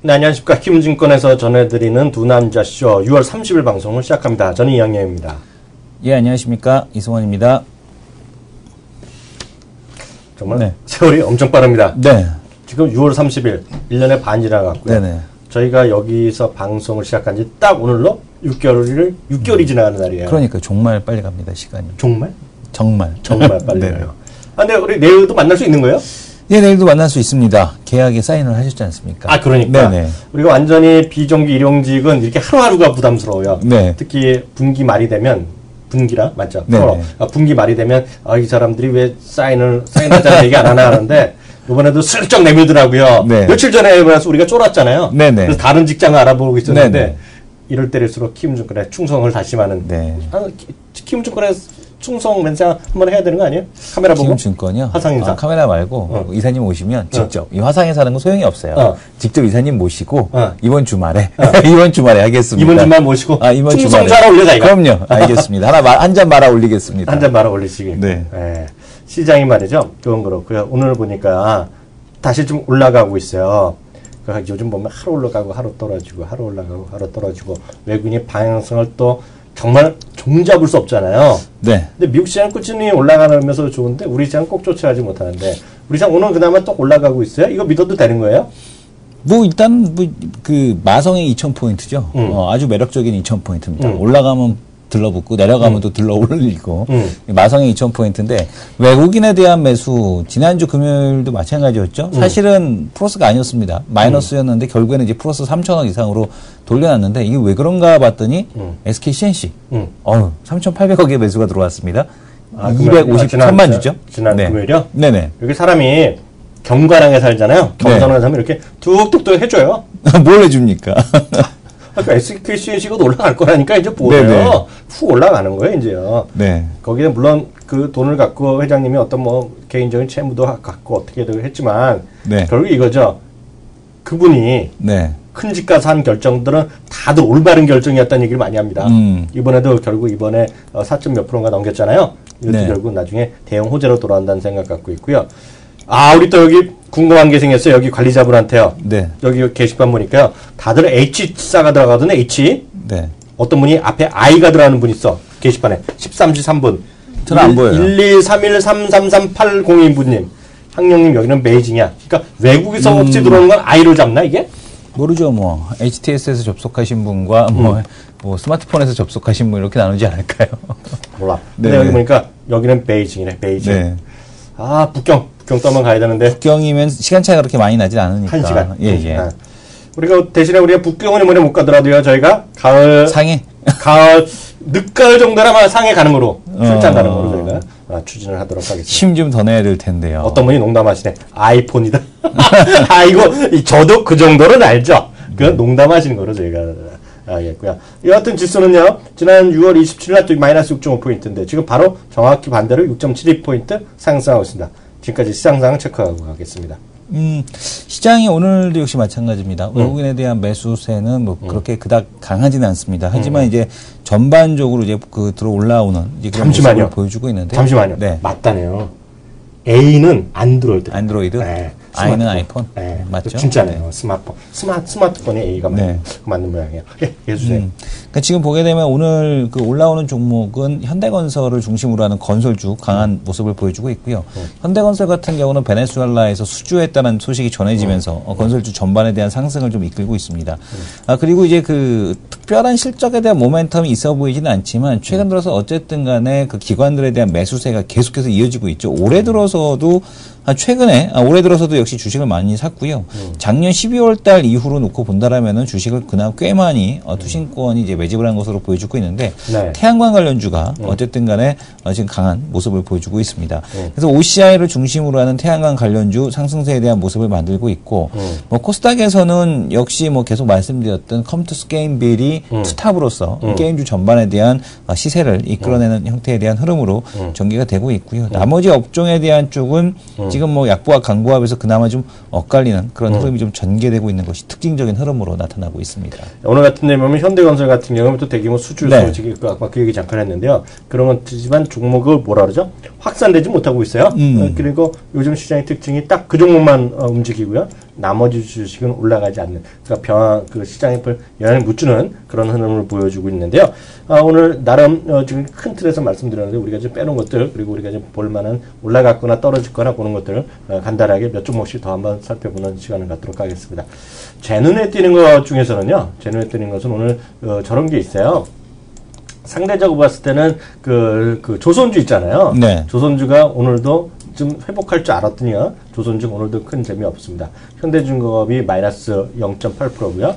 네, 안녕하십니까. 키움증권에서 전해드리는 두 남자쇼 6월 30일 방송을 시작합니다. 저는 이양영입니다. 예, 안녕하십니까. 이승원입니다. 정말 네. 세월이 엄청 빠릅니다. 네. 지금 6월 30일, 1년의 반 지나갔고요. 네네. 저희가 여기서 방송을 시작한 지 딱 오늘로 6개월이 지나가는 날이에요. 그러니까 정말 빨리 갑니다, 시간이. 정말? 정말 빨리 가요. 아, 근데 우리 내일도 만날 수 있는 거예요? 예, 내일도 만날 수 있습니다. 계약에 사인을 하셨지 않습니까? 아, 그러니까. 네네. 우리가 완전히 비정규 일용직은 이렇게 하루하루가 부담스러워요. 네. 특히 분기 말이 되면, 분기라? 맞죠? 분기 말이 되면, 이 사람들이 왜 사인하자는 얘기 안 하나 하는데, 이번에도 슬쩍 내밀더라고요. 네. 며칠 전에 우리가 쫄았잖아요. 네네. 그래서 다른 직장을 알아보고 있었는데, 네네. 이럴 때일수록 키움증권에 충성을 다짐하는. 네. 키움증권에 충성 멘사 한번 해야 되는 거 아니에요? 카메라 보고? 키움증권이요? 화상인사. 카메라 말고 이사님 오시면 직접 이 화상에 사는 건 소용이 없어요. 직접 이사님 모시고 이번 주말에 이번 주말에 하겠습니다. 이번 주말 모시고 이번 충성자 하나 올려자 이거. 그럼요. 알겠습니다. 한 잔 말아 올리겠습니다. 한 잔 말아 올리시기. 네. 네. 시장이 말이죠. 그건 그렇고요. 오늘 보니까 다시 좀 올라가고 있어요. 그러니까 요즘 보면 하루 올라가고 하루 떨어지고 하루 올라가고 하루 떨어지고 외국인이 방향성을 또 정말 종잡을 수 없잖아요. 네. 근데 미국 시장 꾸준히 올라가면서 좋은데 우리 시장 꼭 쫓아가지 못하는데 우리 시장 오늘 그나마 또 올라가고 있어요. 이거 믿어도 되는 거예요? 뭐 일단 그 마성의 2,000포인트죠. 아주 매력적인 2,000포인트입니다. 올라가면 들러붙고 내려가면 또 들러 올리고 마성의 2,000포인트인데 외국인에 대한 매수 지난주 금요일도 마찬가지였죠. 사실은 플러스가 아니었습니다. 마이너스였는데 결국에는 이제 플러스 3,000억 이상으로 돌려놨는데 이게 왜 그런가 봤더니 SK CNC 3,800억의 매수가 들어왔습니다. 253만 주죠. 지난 금요일이요? 네네. 여기 사람이 경관항에 살잖아요. 경관항에 살면 이렇게 뚝뚝뚝 해줘요. 뭘 해줍니까? 그러니까 SK CNC가 올라갈 거라니까 이제 보여요. 훅 올라가는 거예요, 이제요. 네. 거기에 물론 그 돈을 갖고 회장님이 어떤 뭐 개인적인 채무도 갖고 어떻게든 했지만 결국 이거죠. 그분이 큰 집 가서 한 결정들은 다들 올바른 결정이었다는 얘기를 많이 합니다. 이번에도 결국 이번에 4점 몇 프로가 넘겼잖아요. 이것도 결국 나중에 대형 호재로 돌아온다는 생각 갖고 있고요. 우리 또 여기 궁금한 게 생겼어요. 여기 관리자분한테요. 네. 여기 게시판 보니까요. 다들 H자가 들어가거든요. H. 네. 어떤 분이 앞에 I가 들어가는 분 있어. 게시판에. 13시 3분. 저는 안 보여요. 123133802분님. 항영님 여기는 베이징이야. 그러니까 외국에서 혹시 들어오는 건 I로 잡나 이게? 모르죠. 뭐 HTS에서 접속하신 분과 뭐 스마트폰에서 접속하신 분 이렇게 나누지 않을까요? 몰라. 근데 여기 보니까 여기는 베이징이네. 베이징. 네. 북경 떠만 가야 되는데. 북경이면 시간 차이가 그렇게 많이 나진 않으니까. 1시간. 예. 우리가 대신에 우리가 북경은 이번에 못 가더라도요. 저희가 상해? 늦가을 정도나 상해 가는 거로 출장 가는 거로 저희가 추진을 하도록 하겠습니다. 힘 좀 더 내야 될 텐데요. 어떤 분이 농담하시네. 아이폰이다. 저도 그 정도는 알죠. 그건 농담하시는 거로 저희가 알겠고요. 여하튼 지수는요. 지난 6월 27일 날 또 마이너스 6.5포인트인데 지금 바로 정확히 반대로 6.72포인트 상승하고 있습니다. 지금까지 시장 상황 체크하고 가겠습니다. 시장이 오늘도 역시 마찬가지입니다. 외국인에 대한 매수세는 뭐 그렇게 그닥 강하지는 않습니다. 하지만 이제 전반적으로 이제 들어 올라오는 그런 모습을 보여주고 있는데. 잠시만요. 네. 맞다네요. A는 안드로이드. 네. I는 아이폰. 네. 맞죠? 진짜네요. 스마트폰이 A가 맞는 모양이에요. 해주세요. 그러니까 지금 보게 되면 오늘 그 올라오는 종목은 현대건설을 중심으로 하는 건설주 강한 모습을 보여주고 있고요. 현대건설 같은 경우는 베네수엘라에서 수주했다는 소식이 전해지면서 건설주 전반에 대한 상승을 좀 이끌고 있습니다. 그리고 이제 그 특별한 실적에 대한 모멘텀이 있어 보이지는 않지만 최근 들어서 어쨌든 간에 그 기관들에 대한 매수세가 계속해서 이어지고 있죠. 올해 들어서도 올해 들어서도 역시 주식을 많이 샀고요. 작년 12월 달 이후로 놓고 본다라면은 주식을 그나마 꽤 많이 투신권이 이제 매집을 한 것으로 보여주고 있는데 태양광 관련주가 어쨌든 간에 지금 강한 모습을 보여주고 있습니다. 그래서 OCI를 중심으로 하는 태양광 관련주 상승세에 대한 모습을 만들고 있고 뭐 코스닥에서는 역시 뭐 계속 말씀드렸던 컴투스 게임빌이 투탑으로서 게임주 전반에 대한 시세를 이끌어내는 형태에 대한 흐름으로 전개가 되고 있고요. 나머지 업종에 대한 쪽은 지금 뭐 약보합, 강보합에서 그나마 좀 엇갈리는 그런 흐름이 좀 전개되고 있는 것이 특징적인 흐름으로 나타나고 있습니다. 오늘 같은 데 보면 현대건설 같은 경우는 또 대규모 수주 소식이 아까 그 얘기 잠깐 했는데요. 그런 것이지만 종목을 뭐라 그러죠? 확산되지 못하고 있어요. 그리고 요즘 시장의 특징이 딱 그 종목만 움직이고요. 나머지 주식은 올라가지 않는, 그러니까 그 시장에 영향을 못 주는 그런 흐름을 보여주고 있는데요. 오늘 나름 지금 큰 틀에서 말씀드렸는데 우리가 좀 빼놓은 것들, 그리고 우리가 좀 볼만한 올라갔거나 떨어졌거나 보는 것들을 간단하게 몇 종목씩 더 한번 살펴보는 시간을 갖도록 하겠습니다. 제 눈에 띄는 것 중에서는요, 제 눈에 띄는 것은 오늘 저런 게 있어요. 상대적으로 봤을 때는 그 조선주 있잖아요. 네. 조선주가 오늘도 좀 회복할 줄 알았더니요, 조선주 오늘도 큰 재미 없습니다. 현대중공업이 마이너스 0.8%고요.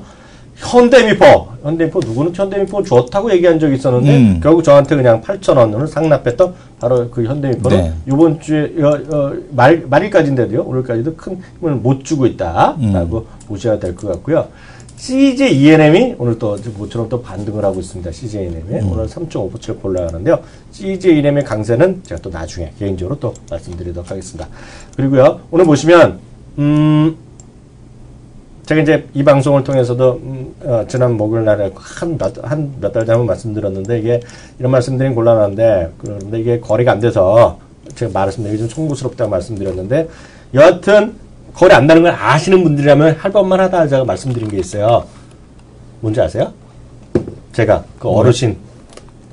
현대미포 누구는 현대미포 좋다고 얘기한 적이 있었는데 결국 저한테 그냥 8,000원을 상납했던 바로 그 현대미포는 네. 이번 주에 말일까지인데도요, 오늘까지도 큰 힘을 못 주고 있다라고 보셔야 될 것 같고요. CJ ENM이 오늘 또 모처럼 또 반등을 하고 있습니다. CJ ENM이 오늘 3.5% 올라가는데요. CJ ENM의 강세는 제가 또 나중에 개인적으로 또 말씀드리도록 하겠습니다. 그리고요, 오늘 보시면 제가 이제 이 방송을 통해서도 지난 목요일 날에 한 몇 달 전에 말씀드렸는데, 이게 이런 말씀드린 곤란한데, 그런데 이게 거래가 안 돼서 제가 말씀드리기 좀 송구스럽다고 말씀드렸는데, 여하튼 거래 안 나는 걸 아시는 분들이라면 할 법만 하다 제가 말씀드린 게 있어요. 뭔지 아세요? 제가 그 어르신,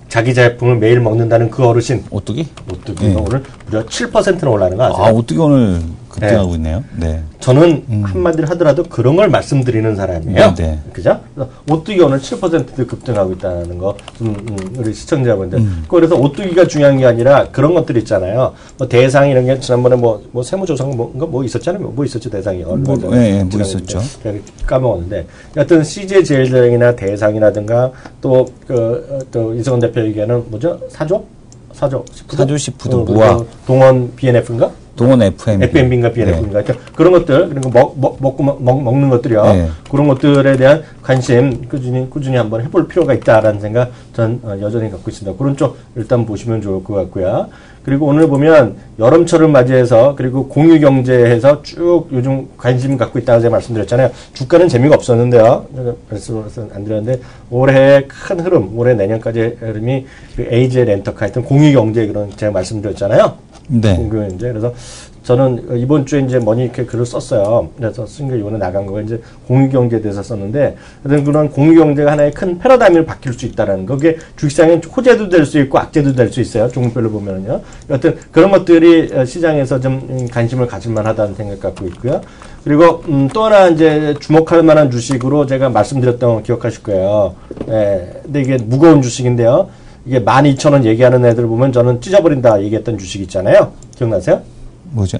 자기 제품을 매일 먹는다는 그 어르신. 오뚜기가 네. 오늘 무려 7%는 올라가는 거 아세요? 오뚜기 오늘 급등하고 네. 있네요. 네. 저는 한마디로 하더라도 그런 걸 말씀드리는 사람이에요. 네. 그죠? 오뚜기 오늘 7% 급등하고 있다는 거, 우리 시청자분들. 그래서 오뚜기가 중요한 게 아니라 그런 것들 있잖아요. 뭐 대상 이런 게 지난번에 뭐 세무조사 뭐 있었잖아요. 뭐 있었죠, 대상이. 뭐 있었죠. 까먹었는데. 여하튼 CJ 제일제약이나 대상이라든가 또 이성원 대표 얘기하는 뭐죠? 사조 시푸드 모아. 동원 BNF인가? 동원 FMB인가 BNF인가. 네. 그런 것들, 그리고 먹는 것들이요. 네. 그런 것들에 대한 관심 꾸준히 한번 해볼 필요가 있다라는 생각 전 여전히 갖고 있습니다. 그런 쪽 일단 보시면 좋을 것 같고요. 그리고 오늘 보면 여름철을 맞이해서, 그리고 공유경제에서 쭉 요즘 관심 갖고 있다고 제가 말씀드렸잖아요. 주가는 재미가 없었는데요. 말씀을 안 드렸는데, 올해 큰 흐름, 올해 내년까지 흐름이 그 AJ 렌터카 하여튼 공유경제, 그런 제가 말씀드렸잖아요. 네. 공유경제. 그래서 저는 이번 주에 이제 머니케 글을 썼어요. 그래서 쓴 게 이번에 나간 거가 이제 공유경제에 대해서 썼는데, 그런 공유경제가 하나의 큰 패러다임을 바뀔 수 있다라는 거. 그게 주식시장에 호재도 될 수 있고 악재도 될 수 있어요. 종목별로 보면은요. 여튼 그런 것들이 시장에서 좀 관심을 가질만 하다는 생각 갖고 있고요. 그리고 또 하나 이제 주목할 만한 주식으로 제가 말씀드렸던 거 기억하실 거예요. 예. 근데 이게 무거운 주식인데요. 이게 12,000원 얘기하는 애들 보면 저는 찢어버린다 얘기했던 주식 있잖아요. 기억나세요? 뭐죠?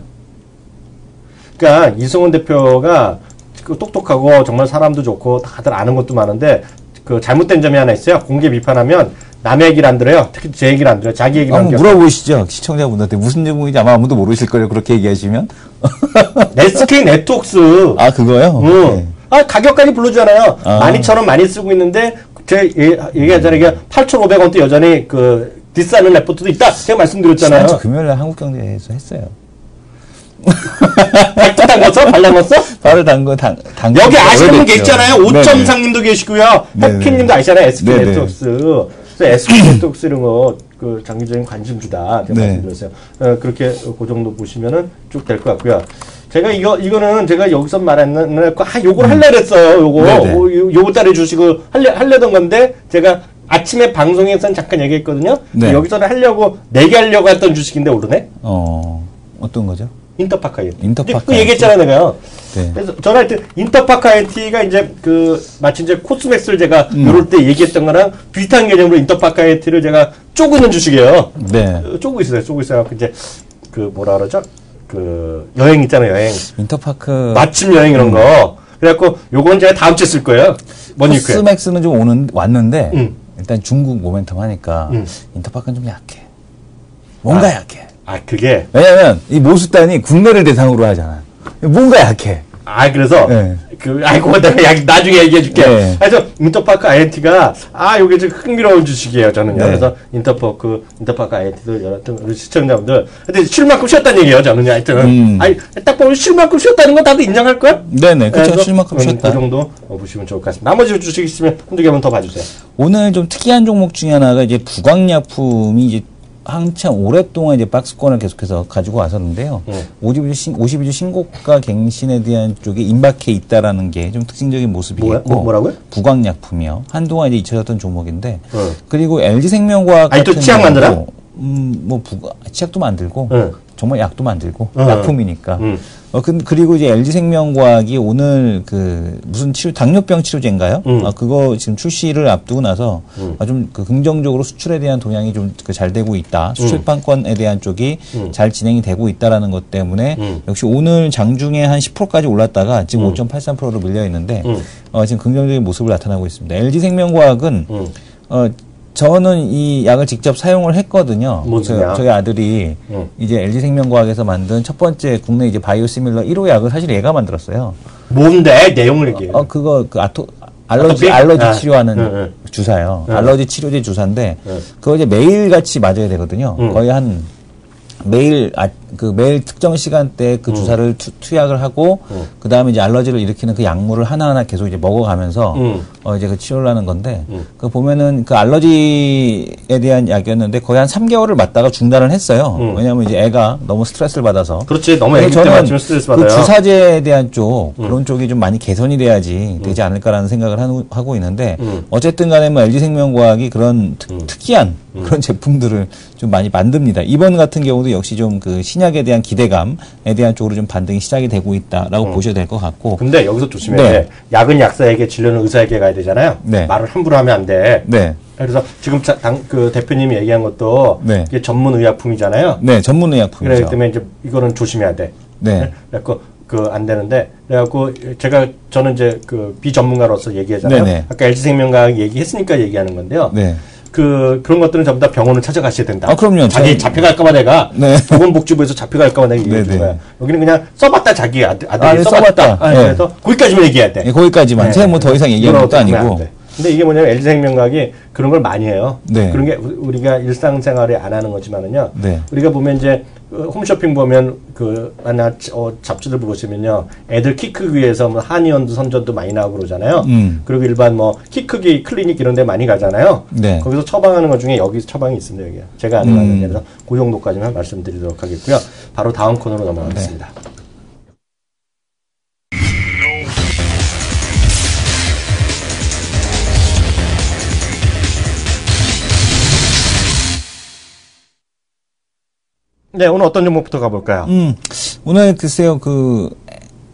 그러니까 이승원 대표가 똑똑하고 정말 사람도 좋고 다들 아는 것도 많은데, 그 잘못된 점이 하나 있어요. 공개 비판하면 남의 얘기를 안 들어요. 특히 제 얘기를 안 들어요. 자기 얘기만 한번 물어보시죠. 시청자분들한테 무슨 제목인지 아마 아무도 모르실 거예요. 그렇게 얘기하시면. SK 네트웍스. 그거요? 네. 가격까지 불러주잖아요. 12,000원 많이 쓰고 있는데, 제 얘기하잖아요. 이게 8,500원도 여전히 디스하는 레포트도 있다. 제가 말씀드렸잖아요. 지난주 금요일날 한국경제에서 했어요. 발도 담궜어? 발 담궜어? 발을 담궈. 여기 아시는 분 계시잖아요. 5점상님도 계시고요. 해피님도 아시잖아요. SK 네트웍스. 그래서 SK 네트웍스 이런 거, 장기적인 관심주다. 제가 말씀드렸어요. 그렇게 그 정도 보시면은 쭉 될 것 같고요. 제가 이거는 제가 여기서 말했는, 요걸 하려고 했어요. 요거 달에 주식을 하려던 건데, 제가 아침에 방송에서는 잠깐 얘기했거든요. 네. 여기서는 내게 하려고 했던 주식인데 오르네? 어떤 거죠? 인터파크 IT. 인터파크 얘기했잖아요, 내가. 네. 그래서 저는 하여튼 인터파크 IT가 이제 마치 이제 코스맥스를 제가 요럴 때 얘기했던 거랑 비슷한 개념으로 인터파크 IT를 제가 쪼고 있는 주식이에요. 네. 쪼고 있어요. 이제 뭐라 그러죠? 여행 있잖아요, 여행. 인터파크. 마침 여행 이런 거. 그래갖고 요건 제가 다음 주에 쓸 거예요. 코스맥스는 좀 왔는데, 일단 중국 모멘텀 하니까, 인터파크는 좀 약해. 뭔가 약해. 그게. 왜냐면, 이 모수단이 국내를 대상으로 하잖아요. 뭔가 약해. 그래서, 네. 그거 내가 나중에 얘기해줄게. 네. 그래서, 인터파크 INT가, 요게 좀 흥미로운 주식이에요, 저는요. 네. 그래서, 인터파크 INT도 여러분, 우리 시청자분들. 근데 쉴 만큼 쉬었다는 얘기예요, 저는요, 하여튼. 딱 보면 쉴 만큼 쉬었다는 건 다들 인정할걸? 네네, 그쵸. 쉴 만큼 쉬었다. 그 정도 보시면 좋을 것 같습니다. 나머지 주식 있으면 한두 개만 더 봐주세요. 오늘 좀 특이한 종목 중에 하나가 이제 부광약품이 이제 한참 오랫동안 이제 박스권을 계속해서 가지고 왔었는데요. 52주 신고가 갱신에 대한 쪽에 임박해 있다라는 게 좀 특징적인 모습이겠고. 뭐라고요? 부광약품이요. 한동안 이제 잊혀졌던 종목인데. 그리고 LG생명과학 같은 또 치약 만들어? 치약도 만들고. 정말 약도 만들고. 약품이니까. 그리고 이제 LG생명과학이 오늘 무슨 당뇨병 치료제인가요? 그거 지금 출시를 앞두고 나서 좀 긍정적으로 수출에 대한 동향이 좀 잘 되고 있다. 수출 판권에 대한 쪽이 잘 진행이 되고 있다라는 것 때문에 역시 오늘 장중에 한 10%까지 올랐다가 지금 5.83%로 밀려 있는데 지금 긍정적인 모습을 나타나고 있습니다. LG생명과학은 저는 이 약을 직접 사용을 했거든요. 저희 아들이 이제 LG생명과학에서 만든 첫 번째 국내 이제 바이오시밀러 1호 약을 사실 얘가 만들었어요. 뭔데? 내용을 얘기해. 그거 알러지 치료하는 주사요. 알러지 치료제 주사인데 그거 이제 매일같이 맞아야 되거든요. 거의 한 매일 특정 시간대에 그 주사를 투약을 하고, 그 다음에 이제 알러지를 일으키는 그 약물을 하나하나 계속 이제 먹어가면서, 이제 그 치료를 하는 건데, 그 보면은 그 알러지에 대한 약이었는데 거의 한 3개월을 맞다가 중단을 했어요. 왜냐면 이제 애가 너무 스트레스를 받아서. 그렇지, 너무 애기 때 맞으면 스트레스 받아요. 그 주사제에 대한 쪽, 그런 쪽이 좀 많이 개선이 돼야지 되지 않을까라는 생각을 하고 있는데, 어쨌든 간에 뭐 LG생명과학이 그런 특이한 그런 제품들을 좀 많이 만듭니다. 이번 같은 경우도 역시 좀 그 신약에 대한 기대감에 대한 쪽으로 좀 반등이 시작이 되고 있다라고 보셔야 될 것 같고. 근데 여기서 조심해야 돼. 약은 약사에게, 진료는 의사에게 가야 되잖아요. 말을 함부로 하면 안 돼. 그래서 지금 그 대표님이 얘기한 것도 이게 전문 의약품이잖아요. 네, 전문 의약품이죠. 그렇기 때문에 이제 이거는 조심해야 돼. 그래갖고 안 되는데, 그래갖고 저는 이제 그 비전문가로서 얘기하잖아요. 아까 LG생명과학 얘기했으니까 얘기하는 건데요. 그런 것들은 전부 다 병원을 찾아가셔야 된다. 그럼요. 자기 잡혀갈까봐 내가 보건복지부에서 잡혀갈까봐 내가 얘기해 준 거야. 여기는 그냥 써봤다, 자기 아들이 써봤다. 그래서 거기까지만 얘기해야 돼. 거기까지만. 제가 뭐 더 이상 얘기하는 것도 아니고. 근데 이게 뭐냐면 LG생명과학이 그런 걸 많이 해요. 그런 게 우리가 일상생활에 안 하는 거지만은요. 우리가 보면 이제 홈쇼핑 보면 잡지들 보시면요. 애들 키 크기 위해서 뭐 한의원도 선전도 많이 나오고 그러잖아요. 그리고 일반 뭐 키 크기 클리닉 이런 데 많이 가잖아요. 거기서 처방하는 것 중에 여기 처방이 있습니다. 여기. 제가 아는 거는 그래서 그 정도까지만 말씀드리도록 하겠고요. 바로 다음 코너로 넘어가겠습니다. 네, 오늘 어떤 종목부터 가볼까요? 오늘 글쎄요,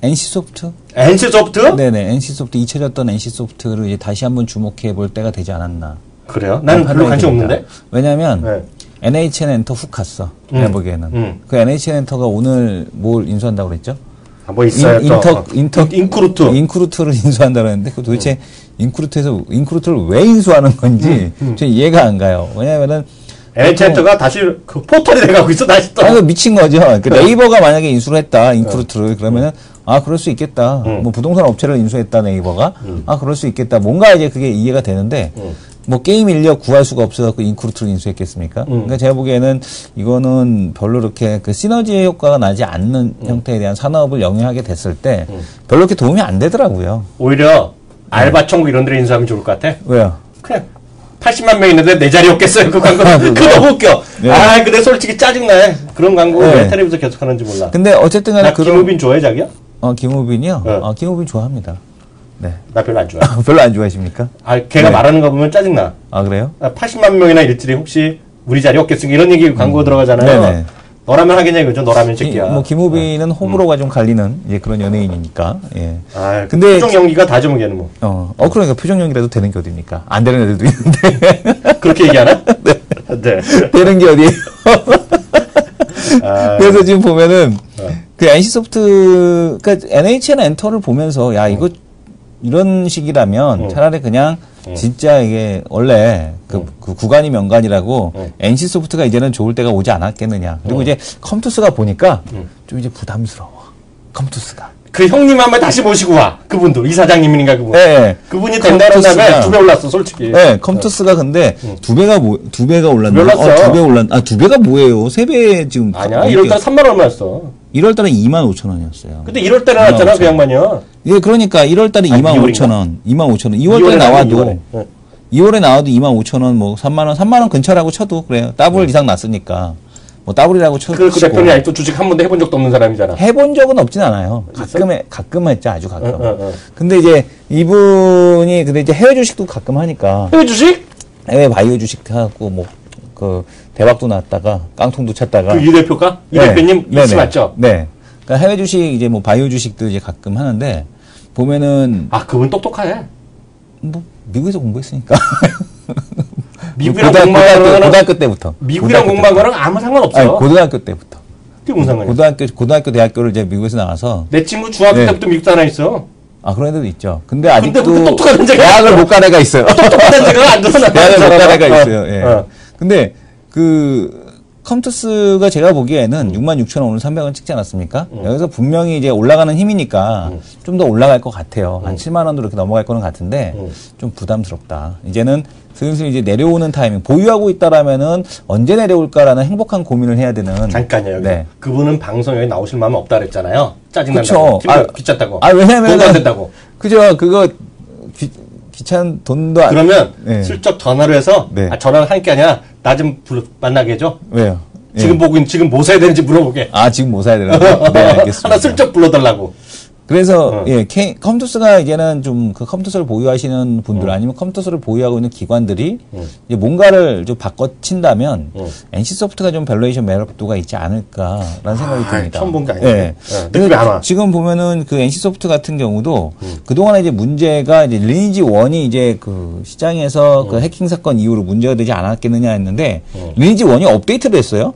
NC소프트? NC소프트? 네네, NC소프트, 잊혀졌던 NC소프트를 이제 다시 한번 주목해 볼 때가 되지 않았나. 그래요? 나는 별로 관심 없는데? 왜냐면, NHN엔터 훅 갔어. 내가 보기에는. 그 NHN엔터가 오늘 뭘 인수한다고 그랬죠? 뭐 있어요? 인크루트를 인수한다고 했는데, 그 도대체 인크루트를 왜 인수하는 건지, 전 이해가 안 가요. 왜냐면은, NHN터가 다시 그 포털이 돼가고 있어, 다시 또. 미친 거죠. 네이버가 만약에 인수를 했다, 인크루트를. 그러면은, 그럴 수 있겠다. 뭐 부동산 업체를 인수했다, 네이버가. 그럴 수 있겠다. 뭔가 이제 그게 이해가 되는데, 뭐 게임 인력 구할 수가 없어서 인크루트를 인수했겠습니까? 그러니까 제가 보기에는 이거는 별로 이렇게 그 시너지 효과가 나지 않는 형태에 대한 산업을 영위하게 됐을 때 별로 이렇게 도움이 안 되더라고요. 오히려 알바 천국 이런 데를 인수하면 좋을 것 같아. 왜요? 그냥 80만 명 있는데 내 자리 없겠어요, 그 광고. 그거 너무 웃겨. 근데 솔직히 짜증나. 그런 광고 왜 텔레비에서 계속 하는지 몰라. 근데 어쨌든 간에 김우빈 좋아해, 자기야? 김우빈이요? 김우빈 좋아합니다. 네. 나 별로 안 좋아해. 별로 안 좋아하십니까? 걔가 말하는 거 보면 짜증나. 그래요? 80만 명이나 일들이 혹시 우리 자리 없겠습니까? 이런 얘기 광고 들어가잖아요. 네네. 너라면 하겠냐 이거죠. 너라면 새끼야. 김우빈은 호불호가 좀 갈리는 그런 연예인이니까. 근데 표정 연기가 다 저먹이는 뭐. 그러니까 표정 연기라도 되는 게 어딥니까? 안 되는 애들도 있는데. 그렇게 얘기하나? 네. 되는 게 어디예요? 그래서 지금 보면은 그 NC소프트, 그러니까 NHN엔터를 보면서 이거 이런 식이라면 차라리 그냥 진짜 이게 원래 그 구간이 명간이라고 NC소프트가 이제는 좋을 때가 오지 않았겠느냐. 그리고 이제 컴투스가 보니까 좀 이제 부담스러워. 컴투스가. 그 형님 한 번 다시 모시고 와. 그분도 이사장님인가 그분. 네. 그분이 된다는 다음에 2배 올랐어, 솔직히. 네, 컴투스가 근데 2배가 올랐나? 올랐어. 2배 올랐. 2배가 뭐예요? 3배 지금. 아니야. 1월달 3만 얼마였어. 1월달에 25,000원이었어요. 근데 1월달에 나왔잖아, 그 양반이요. 그러니까 1월달에 25,000원. 25,000원. 2월달에 나와도 2월에 나와도 25,000원, 뭐 3만 원 근처라고 쳐도 그래요. 더블 이상 났으니까. 뭐 더블이라고 쳐도. 그 대표는 아직도 주식 한 번도 해본 적도 없는 사람이잖아. 해본 적은 없진 않아요. 가끔 했죠, 아주 가끔. 근데 이제 이분이 근데 이제 해외 주식도 가끔 하니까. 해외 주식? 해외 바이오 주식 하고 뭐 그 대박도 났다가 깡통도 쳤다가. 그 이 대표가? 이 대표님 뉴스 맞죠? 네. 그러니까 해외 주식 이제 뭐 바이오 주식도 이제 가끔 하는데 보면은. 아, 그분 똑똑하네. 뭐 미국에서 공부했으니까. 미국이랑 공부한 거는 고등학교 때부터. 미국이랑 공부한 거랑 아무 상관없어요. 아니, 고등학교 때부터. 그게 무슨 상관이야? 고등학교, 대학교를 이제 미국에서 나와서. 내 친구 중학교 때부터 미국에 하나 있어. 아, 그런 애들도 있죠. 근데 아직도 똑똑한 애가 대학을 못 간 애가 있어요. 똑똑한 애가 안 들어나. 대학을 못 간 애가 있어요. 예. 근데 컴투스가 제가 보기에는 66,000원 오늘 300원 찍지 않았습니까? 여기서 분명히 이제 올라가는 힘이니까 좀 더 올라갈 것 같아요. 한 7만 원으로 이렇게 넘어갈 거는 같은데 좀 부담스럽다. 이제는 슬슬 이제 내려오는 타이밍, 보유하고 있다라면은 언제 내려올까라는 행복한 고민을 해야 되는. 잠깐요. 네. 그분은 방송에 나오실 마음은 없다 그랬잖아요. 짜증난다고. 귀찮다고. 왜냐면 돈도 안 된다고. 그죠. 그거 귀찮은 돈도 안. 그러면 슬쩍 전화로 해서 전화를 할 게 아니라 나 좀 만나게 해줘. 왜요? 지금 뭐 사야 되는지 물어보게. 아, 지금 뭐 사야 되나? 네, 알겠습니다. 하나 슬쩍 불러달라고. 그래서 컴투스가 이제는 좀 그 컴투스를 보유하시는 분들 아니면 컴투스를 보유하고 있는 기관들이 이제 뭔가를 좀 바꿔친다면 NC소프트가 좀 밸류에이션 매력도가 있지 않을까라는 생각이 듭니다. 처음 본 게 아니에요. 느낌이 안 와. 지금 보면은 그 NC소프트 같은 경우도 그동안에 이제 문제가 이제 리니지 1이 이제 그 시장에서 그 해킹 사건 이후로 문제가 되지 않았겠느냐 했는데 리니지 1이 업데이트를 했어요.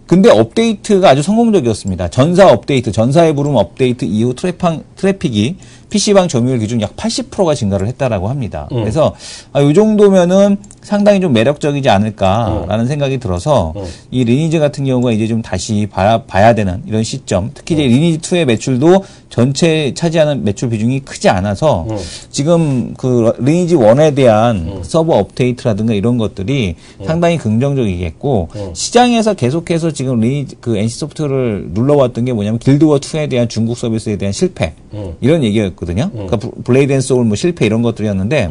근데 업데이트가 아주 성공적이었습니다. 전사 업데이트, 전사의 부름 업데이트 이후 트래픽이 PC방 점유율 기준 약 80%가 증가를 했다라고 합니다. 그래서 이 정도면은 상당히 좀 매력적이지 않을까라는 생각이 들어서 이 리니지 같은 경우가 이제 좀 다시 봐야 되는 이런 시점. 특히 이제 리니지 2의 매출도 전체 차지하는 매출 비중이 크지 않아서 지금 그 리니지 1에 대한 서버 업데이트라든가 이런 것들이 상당히 긍정적이겠고 시장에서 계속해서 지금 그 NC소프트를 눌러왔던 게 뭐냐면 길드워 2에 대한 중국 서비스에 대한 실패 이런 얘기였거든요. 그러니까 블레이드 앤 소울 뭐 실패 이런 것들이었는데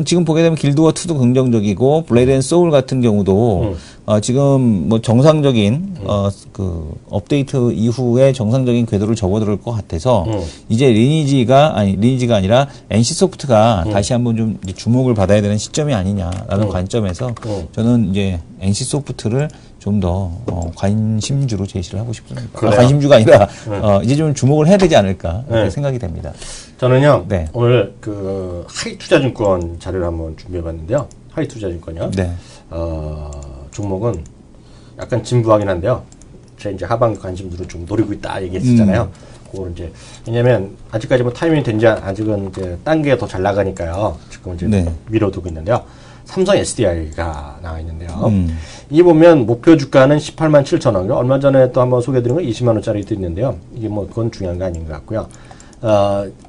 지금 보게 되면 길드워 2도 긍정적이고 블레이드 앤 소울 같은 경우도 지금 뭐 정상적인 그 업데이트 이후에 정상적인 궤도를 접어들 것 같아서 이제 리니지가 아니라 NC소프트가 다시 한번 좀 주목을 받아야 되는 시점이 아니냐라는 관점에서 저는 이제 NC소프트를 좀 더 관심주로 제시를 하고 싶습니다. 관심주가 아니라 이제 좀 주목을 해야 되지 않을까 이렇게 생각이 됩니다. 저는요 오늘 그 하이투자증권 자료를 한번 준비해봤는데요. 하이투자증권이요. 종목은 약간 진부하긴 한데요. 제가 이제 하반기 관심주로 좀 노리고 있다 얘기했었잖아요. 그거는 이제 왜냐면 아직까지 뭐 타이밍이 된지 아직은 이제 딴 게 더 잘 나가니까요. 지금 이제 밀어두고 있는데요. 삼성 SDI가 나와 있는데요. 이게 보면 목표 주가는 18만 7천 원. 얼마 전에 또 한번 소개해드린 건 20만 원짜리도 있는데요. 이게 뭐 그건 중요한 거 아닌 것 같고요.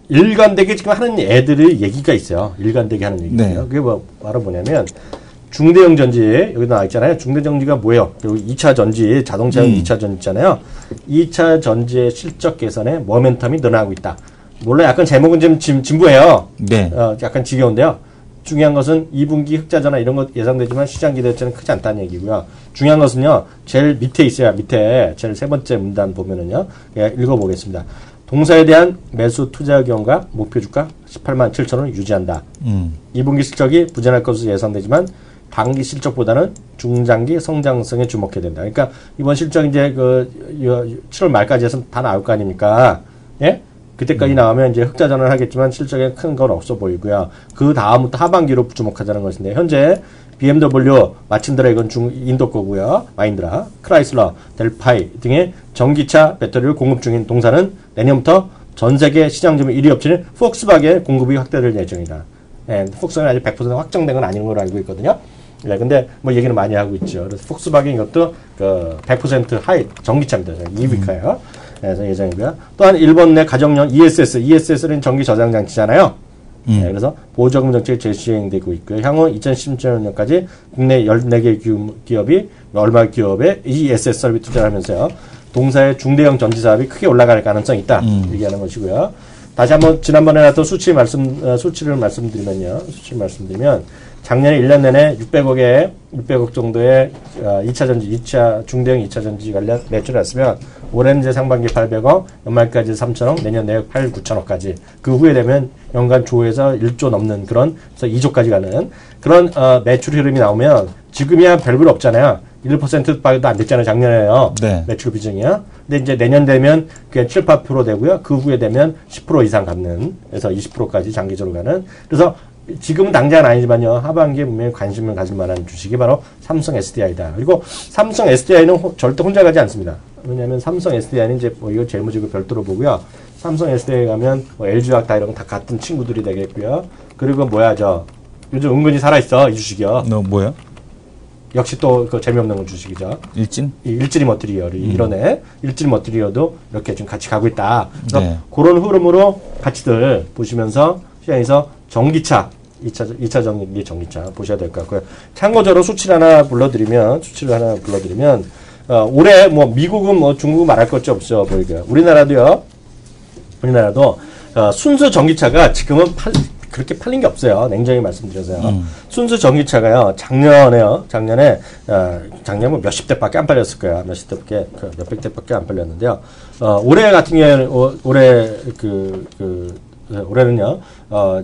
일관되게 지금 하는 애들의 얘기가 있어요. 일관되게 하는 얘기예요. 그게 바로 뭐냐면 중대형 전지 여기 나와 있잖아요. 중대전지가 뭐예요? 여기 2차 전지 자동차용 2차 전지 있잖아요. 2차 전지의 실적 개선에 모멘텀이 늘어나고 있다. 물론 약간 제목은 좀 진부해요. 약간 지겨운데요. 중요한 것은 2분기 흑자 전환 이런 것 예상되지만 시장 기대치는 크지 않다는 얘기고요. 중요한 것은요. 제일 밑에 있어야 밑에 제일 세 번째 문단 보면은요. 읽어보겠습니다. 동사에 대한 매수 투자 경과 목표 주가 18만 7천 원을 유지한다. 2분기 실적이 부진할 것으로 예상되지만 단기 실적보다는 중장기 성장성에 주목해야 된다. 그러니까 이번 실적 이제 그 7월 말까지 해서 다 나올 거 아닙니까? 예? 그때까지 나오면 이제 흑자 전환을 하겠지만 실적에 큰 건 없어 보이고요. 그 다음부터 하반기로 주목하자는 것인데 현재 BMW, 마침드라 이건 인도 거고요. 마인드라, 크라이슬러, 델파이 등의 전기차 배터리를 공급 중인 동사는 내년부터 전 세계 시장 점유 1위 업체인 폭스바겐 공급이 확대될 예정이다. 폭스는 아직 100% 확정된 건 아닌 걸로 알고 있거든요. 근데 뭐 얘기는 많이 하고 있죠. 그래서 폭스바겐 이것도 그 100% 하이 전기차입니다. EV카요. 그래서 예정이고요. 또한 일본 내 가정용 ESS는 전기 저장 장치잖아요. 그래서 보조금 정책이 재시행되고 있고요. 향후 2017년까지 국내 14개 기업이 얼마 기업에 ESS 설비 투자를 하면서요. 동사의 중대형 전지 사업이 크게 올라갈 가능성이 있다. 얘기하는 것이고요. 다시 한번 지난번에 나왔던 수치를 말씀드리면 작년에 1년 내내 600억 정도의 2차 전지, 2차 중대형 2차 전지 관련 매출을 했으면 올해는 이제 상반기 800억, 연말까지 3천억, 내년 내에 8, 9천억까지. 그 후에 되면 연간 조에서 1조 넘는 그런, 그래서 2조까지 가는 그런 매출 흐름이 나오면 지금이야 별볼 없잖아요. 1%밖에 안 됐잖아요, 작년에요. 네. 매출 비중이요. 근데 이제 내년 되면 그게 7, 8% 되고요. 그 후에 되면 10% 이상 갖는, 그래서 20%까지 장기적으로 가는. 그래서 지금은 당장은 아니지만요. 하반기에 분명히 관심을 가질 만한 주식이 바로 삼성 SDI다. 그리고 삼성 SDI는 절대 혼자 가지 않습니다. 왜냐하면 삼성 SDI는 이제 뭐 이거 재무지고 별도로 보고요. 삼성 SDI 가면 뭐 LG화학 다 이런 거 다 같은 친구들이 되겠고요. 그리고 뭐야 요즘 은근히 살아있어 이 주식이요. 너 뭐야? 역시 또 그 재미없는 주식이죠. 일진이 머티리얼이 이러네. 일진이 머티리얼도 이렇게 좀 같이 가고 있다. 그래서 네. 그런 흐름으로 같이들 보시면서 시장에서 전기차, 2차 전기차 보셔야 될 것 같고요. 참고적으로 수치를 하나 불러드리면, 올해 뭐 미국은 뭐 중국은 말할 것이 없죠. 보이고요. 우리나라도 순수 전기차가 지금은 그렇게 팔린 게 없어요. 냉정히 말씀드려서요. 순수 전기차가요, 작년에 뭐 몇십 대밖에 안 팔렸을 거야. 몇백 대밖에 안 팔렸는데요. 올해 같은 경우에는, 올해는요,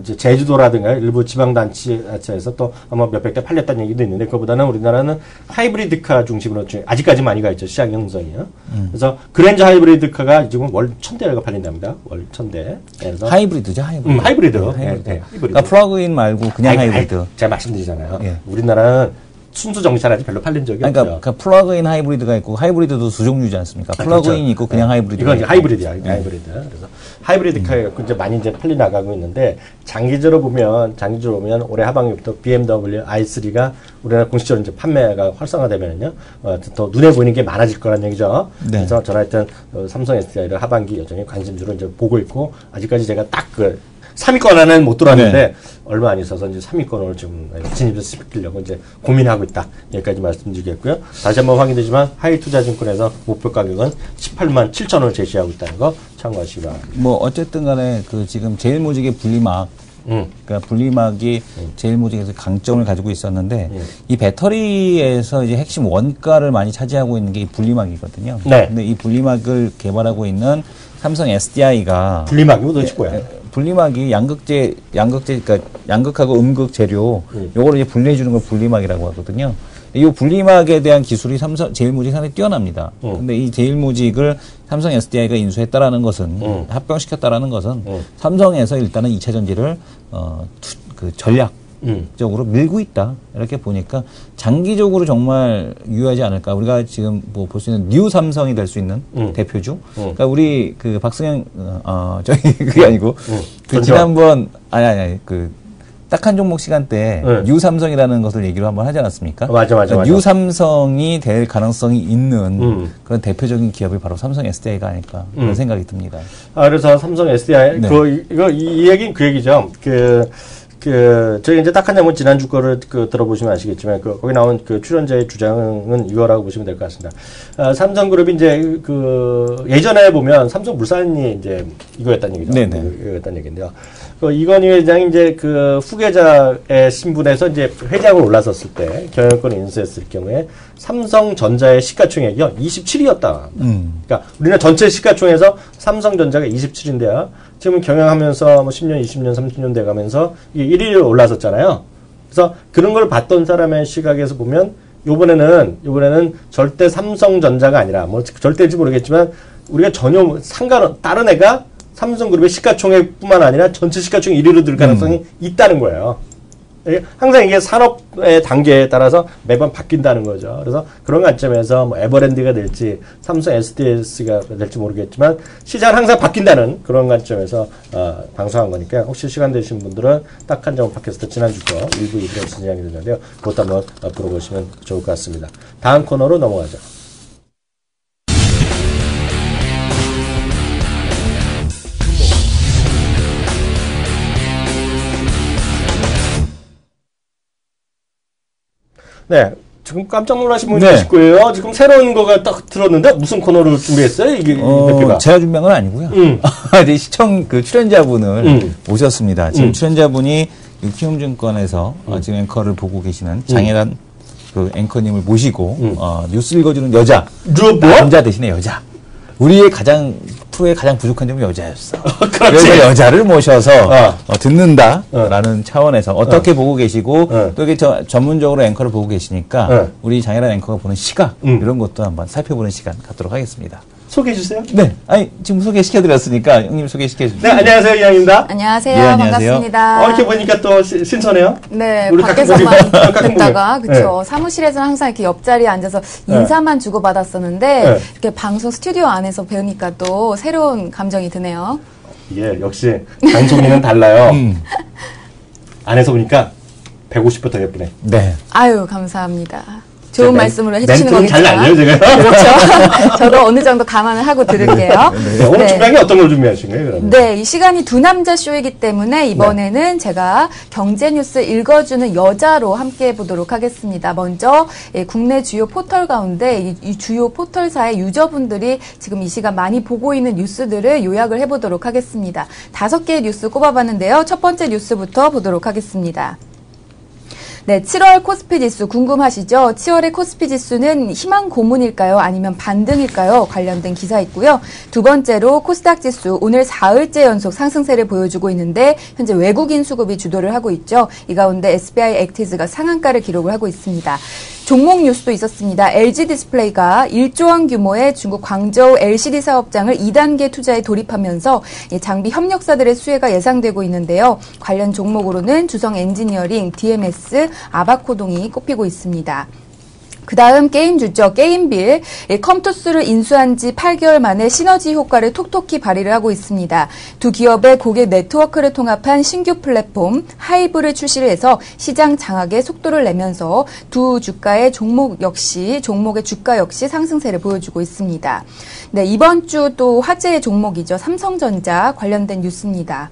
이제 제주도라든가 일부 지방단체에서 또 아마 몇백 대 팔렸다는 얘기도 있는데, 그거보다는 우리나라는 하이브리드카 중심으로 아직까지 많이 가 있죠. 시장 형성이요. 그래서 그랜저 하이브리드카가 지금 월 1000대가 팔린답니다. 월 1000대. 그래서 하이브리드죠, 하이브리드. 하이브리드. 하이브리드. 네, 그러니까 플러그인 말고 그냥 하이브리드. 제가 말씀드리잖아요. 예. 우리나라는 순수 전기차는 아직 별로 팔린 적이 없어요. 그러니까 플러그인 하이브리드가 있고 하이브리드도 두 종류지 않습니까? 플러그인이 그렇죠. 있고 그냥 하이브리드. 이건 이제 하이브리드야. 하이브리드. 그래서 하이브리드카가 이제 많이 이제 팔리 나가고 있는데 장기적으로 보면 올해 하반기부터 BMW i3가 우리나라 공식적으로 이제 판매가 활성화되면은요, 더 눈에 보이는 게 많아질 거란 얘기죠. 네. 그래서 저는 하여튼 삼성 SDI를 하반기 여전히 관심주로 이제 보고 있고, 아직까지 제가 딱 3위권 안에는 못 들어왔는데, 네. 얼마 안 있어서 이제 3위권을 지금 진입해서 시키려고 이제 고민하고 있다. 여기까지 말씀드리겠고요. 다시 한번 확인되지만 하이투자증권에서 목표 가격은 18만 7천원을 제시하고 있다는 거 참고하시기 바랍니다. 뭐 어쨌든 간에 지금 제일모직의 분리막, 그러니까 분리막이 제일모직에서 강점을 가지고 있었는데, 이 배터리에서 이제 핵심 원가를 많이 차지하고 있는 게 이 분리막이거든요. 네. 근데 이 분리막을 개발하고 있는 삼성 SDI가 분리막이 도대체 뭐야? 분리막이 그러니까 양극하고 음극 재료, 요거를 이제 분리해 주는 걸 분리막이라고 하거든요. 이 분리막에 대한 기술이 제일모직 상당히 뛰어납니다. 근데 이 제일모직을 삼성 SDI가 인수했다라는 것은, 합병시켰다라는 것은, 삼성에서 일단은 2차 전지를, 전략적으로 밀고 있다. 이렇게 보니까 장기적으로 정말 유효하지 않을까. 우리가 지금 뭐 볼 수 있는 뉴 삼성이 될 수 있는 대표주. 그러니까 우리 박승현, 그게 아니고, 지난번, 딱 한 종목 시간 때 뉴 삼성이라는 것을 얘기를 한번 하지 않았습니까? 맞아. 뉴 삼성이 될 가능성이 있는 그런 대표적인 기업이 바로 삼성 SDI가 아닐까 그런 생각이 듭니다. 그래서 삼성 SDI, 네. 이 얘기는 그 얘기죠. 저희 이제 딱 한 장면 지난주 거를 들어보시면 아시겠지만, 거기 나온 출연자의 주장은 이거라고 보시면 될 것 같습니다. 삼성그룹이 이제 예전에 보면 삼성물산이 이제 이거였다는 얘기죠. 네네. 이거였다는 얘기인데요. 이건희 회장이 이제 후계자의 신분에서 이제 회장으로 올라섰을 때, 경영권을 인수했을 경우에 삼성전자의 시가총액이요, 27위였다. 그러니까 우리나라 전체 시가총액에서 삼성전자가 27인데요. 지금 경영하면서 뭐 10년, 20년, 30년 돼가면서 이게 1위로 올라섰잖아요. 그래서 그런 걸 봤던 사람의 시각에서 보면 요번에는 절대 삼성전자가 아니라, 뭐 절대일지 모르겠지만 우리가 전혀 다른 애가 삼성그룹의 시가총액뿐만 아니라 전체 시가총액 1위로 들 가능성이 있다는 거예요. 항상 이게 산업의 단계에 따라서 매번 바뀐다는 거죠. 그래서 그런 관점에서 뭐 에버랜드가 될지 삼성 SDS가 될지 모르겠지만 시장은 항상 바뀐다는 그런 관점에서 방송한 거니까, 혹시 시간 되신 분들은 딱 한 점 팟캐스트 지난주 거 일부 이후에 진행이 되는데요. 그것도 한번 들어보시면 좋을 것 같습니다. 다음 코너로 넘어가죠. 네. 지금 깜짝 놀라신 분이 계실 거예요. 지금 새로운 거가 딱 들었는데 무슨 코너를 준비했어요? 이게 제가 준비한 건 아니고요. 이제 시청 그 출연자분을 모셨습니다. 지금 출연자분이 유키움증권에서 지금 앵커를 보고 계시는 장혜란 그 앵커님을 모시고 뉴스 읽어주는 여자, 남자 대신에 여자. 우리의 프로의 가장 부족한 점은 여자였어. 그래서 여자를 모셔서 듣는다라는 차원에서 어떻게 보고 계시고 또 이게 전문적으로 앵커를 보고 계시니까 우리 장혜란 앵커가 보는 시각 이런 것도 한번 살펴보는 시간 갖도록 하겠습니다. 소개해 주세요. 네. 아니, 지금 소개시켜드렸으니까 형님 소개시켜 주세요. 네, 안녕하세요. 이양입니다. 안녕하세요. 네, 안녕하세요. 반갑습니다. 이렇게 보니까 또 신선해요. 네, 밖에서만 듣다가, 그쵸. 사무실에서는 항상 이렇게 옆자리에 앉아서 인사만 주고받았었는데, 이렇게 방송 스튜디오 안에서 배우니까 또 새로운 감정이 드네요. 예, 역시 방송인은 달라요. 안에서 보니까 150부 더 예쁘네. 네. 아유, 감사합니다. 좋은 말씀으로 해주시는 거겠지만. 잘 알려요, 제가. 그렇죠. 저도 어느 정도 감안을 하고 들을게요. 네, 오늘 준비한 게 어떤 걸 준비하신 거예요, 그러면? 네, 이 시간이 두 남자 쇼이기 때문에 이번에는 제가 경제 뉴스 읽어주는 여자로 함께 해보도록 하겠습니다. 먼저 국내 주요 포털 가운데 이 주요 포털사의 유저분들이 지금 이 시간 많이 보고 있는 뉴스들을 요약을 해보도록 하겠습니다. 5개의 뉴스 꼽아봤는데요. 첫 번째 뉴스부터 보도록 하겠습니다. 네, 7월 코스피 지수 궁금하시죠? 7월의 코스피 지수는 희망 고문일까요? 아니면 반등일까요? 관련된 기사 있고요. 두 번째로 코스닥 지수 오늘 4일째 연속 상승세를 보여주고 있는데 현재 외국인 수급이 주도를 하고 있죠. 이 가운데 SBI 액티즈가 상한가를 기록을 하고 있습니다. 종목 뉴스도 있었습니다. LG 디스플레이가 1조 원 규모의 중국 광저우 LCD 사업장을 2단계 투자에 돌입하면서 장비 협력사들의 수혜가 예상되고 있는데요. 관련 종목으로는 주성 엔지니어링, DMS, 아바코동이 꼽히고 있습니다. 그 다음 게임주죠. 게임빌. 컴투스를 인수한 지 8개월 만에 시너지 효과를 톡톡히 발휘를 하고 있습니다. 두 기업의 고객 네트워크를 통합한 신규 플랫폼 하이브를 출시를 해서 시장 장악에 속도를 내면서 두 주가의 종목의 주가 역시 상승세를 보여주고 있습니다. 네, 이번 주 또 화제의 종목이죠. 삼성전자 관련된 뉴스입니다.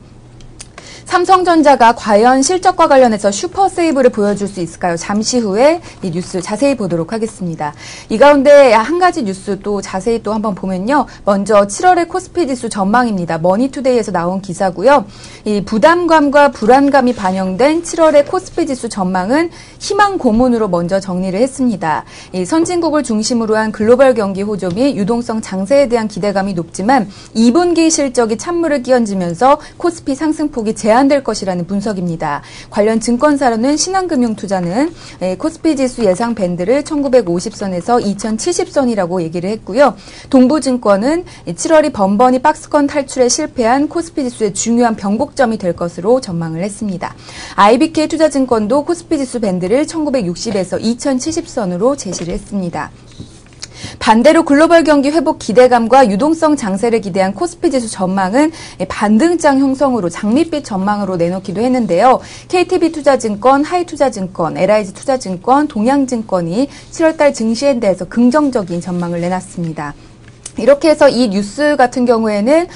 삼성전자가 과연 실적과 관련해서 슈퍼 세이브를 보여줄 수 있을까요? 잠시 후에 이 뉴스 자세히 보도록 하겠습니다. 이 가운데 한 가지 뉴스 또 자세히 또 한번 보면요. 먼저 7월의 코스피 지수 전망입니다. 머니투데이에서 나온 기사고요. 이 부담감과 불안감이 반영된 7월의 코스피 지수 전망은 희망 고문으로 먼저 정리를 했습니다. 이 선진국을 중심으로 한 글로벌 경기 호조 및 유동성 장세에 대한 기대감이 높지만 2분기 실적이 찬물을 끼얹으면서 코스피 상승폭이 제한될 것이라는 분석입니다. 관련 증권사로는 신한금융투자는 코스피 지수 예상 밴드를 1950선에서 2070선이라고 얘기를 했고요. 동부증권은 7월이 번번이 박스권 탈출에 실패한 코스피 지수의 중요한 변곡점이 될 것으로 전망을 했습니다. IBK 투자증권도 코스피 지수 밴드를 1960에서 2070선으로 제시를 했습니다. 반대로 글로벌 경기 회복 기대감과 유동성 장세를 기대한 코스피 지수 전망은 반등장 형성으로 장밋빛 전망으로 내놓기도 했는데요. KTB 투자증권, 하이투자증권, LIG 투자증권, 동양증권이 7월달 증시에 대해서 긍정적인 전망을 내놨습니다. 이렇게 해서 이 뉴스 같은 경우에는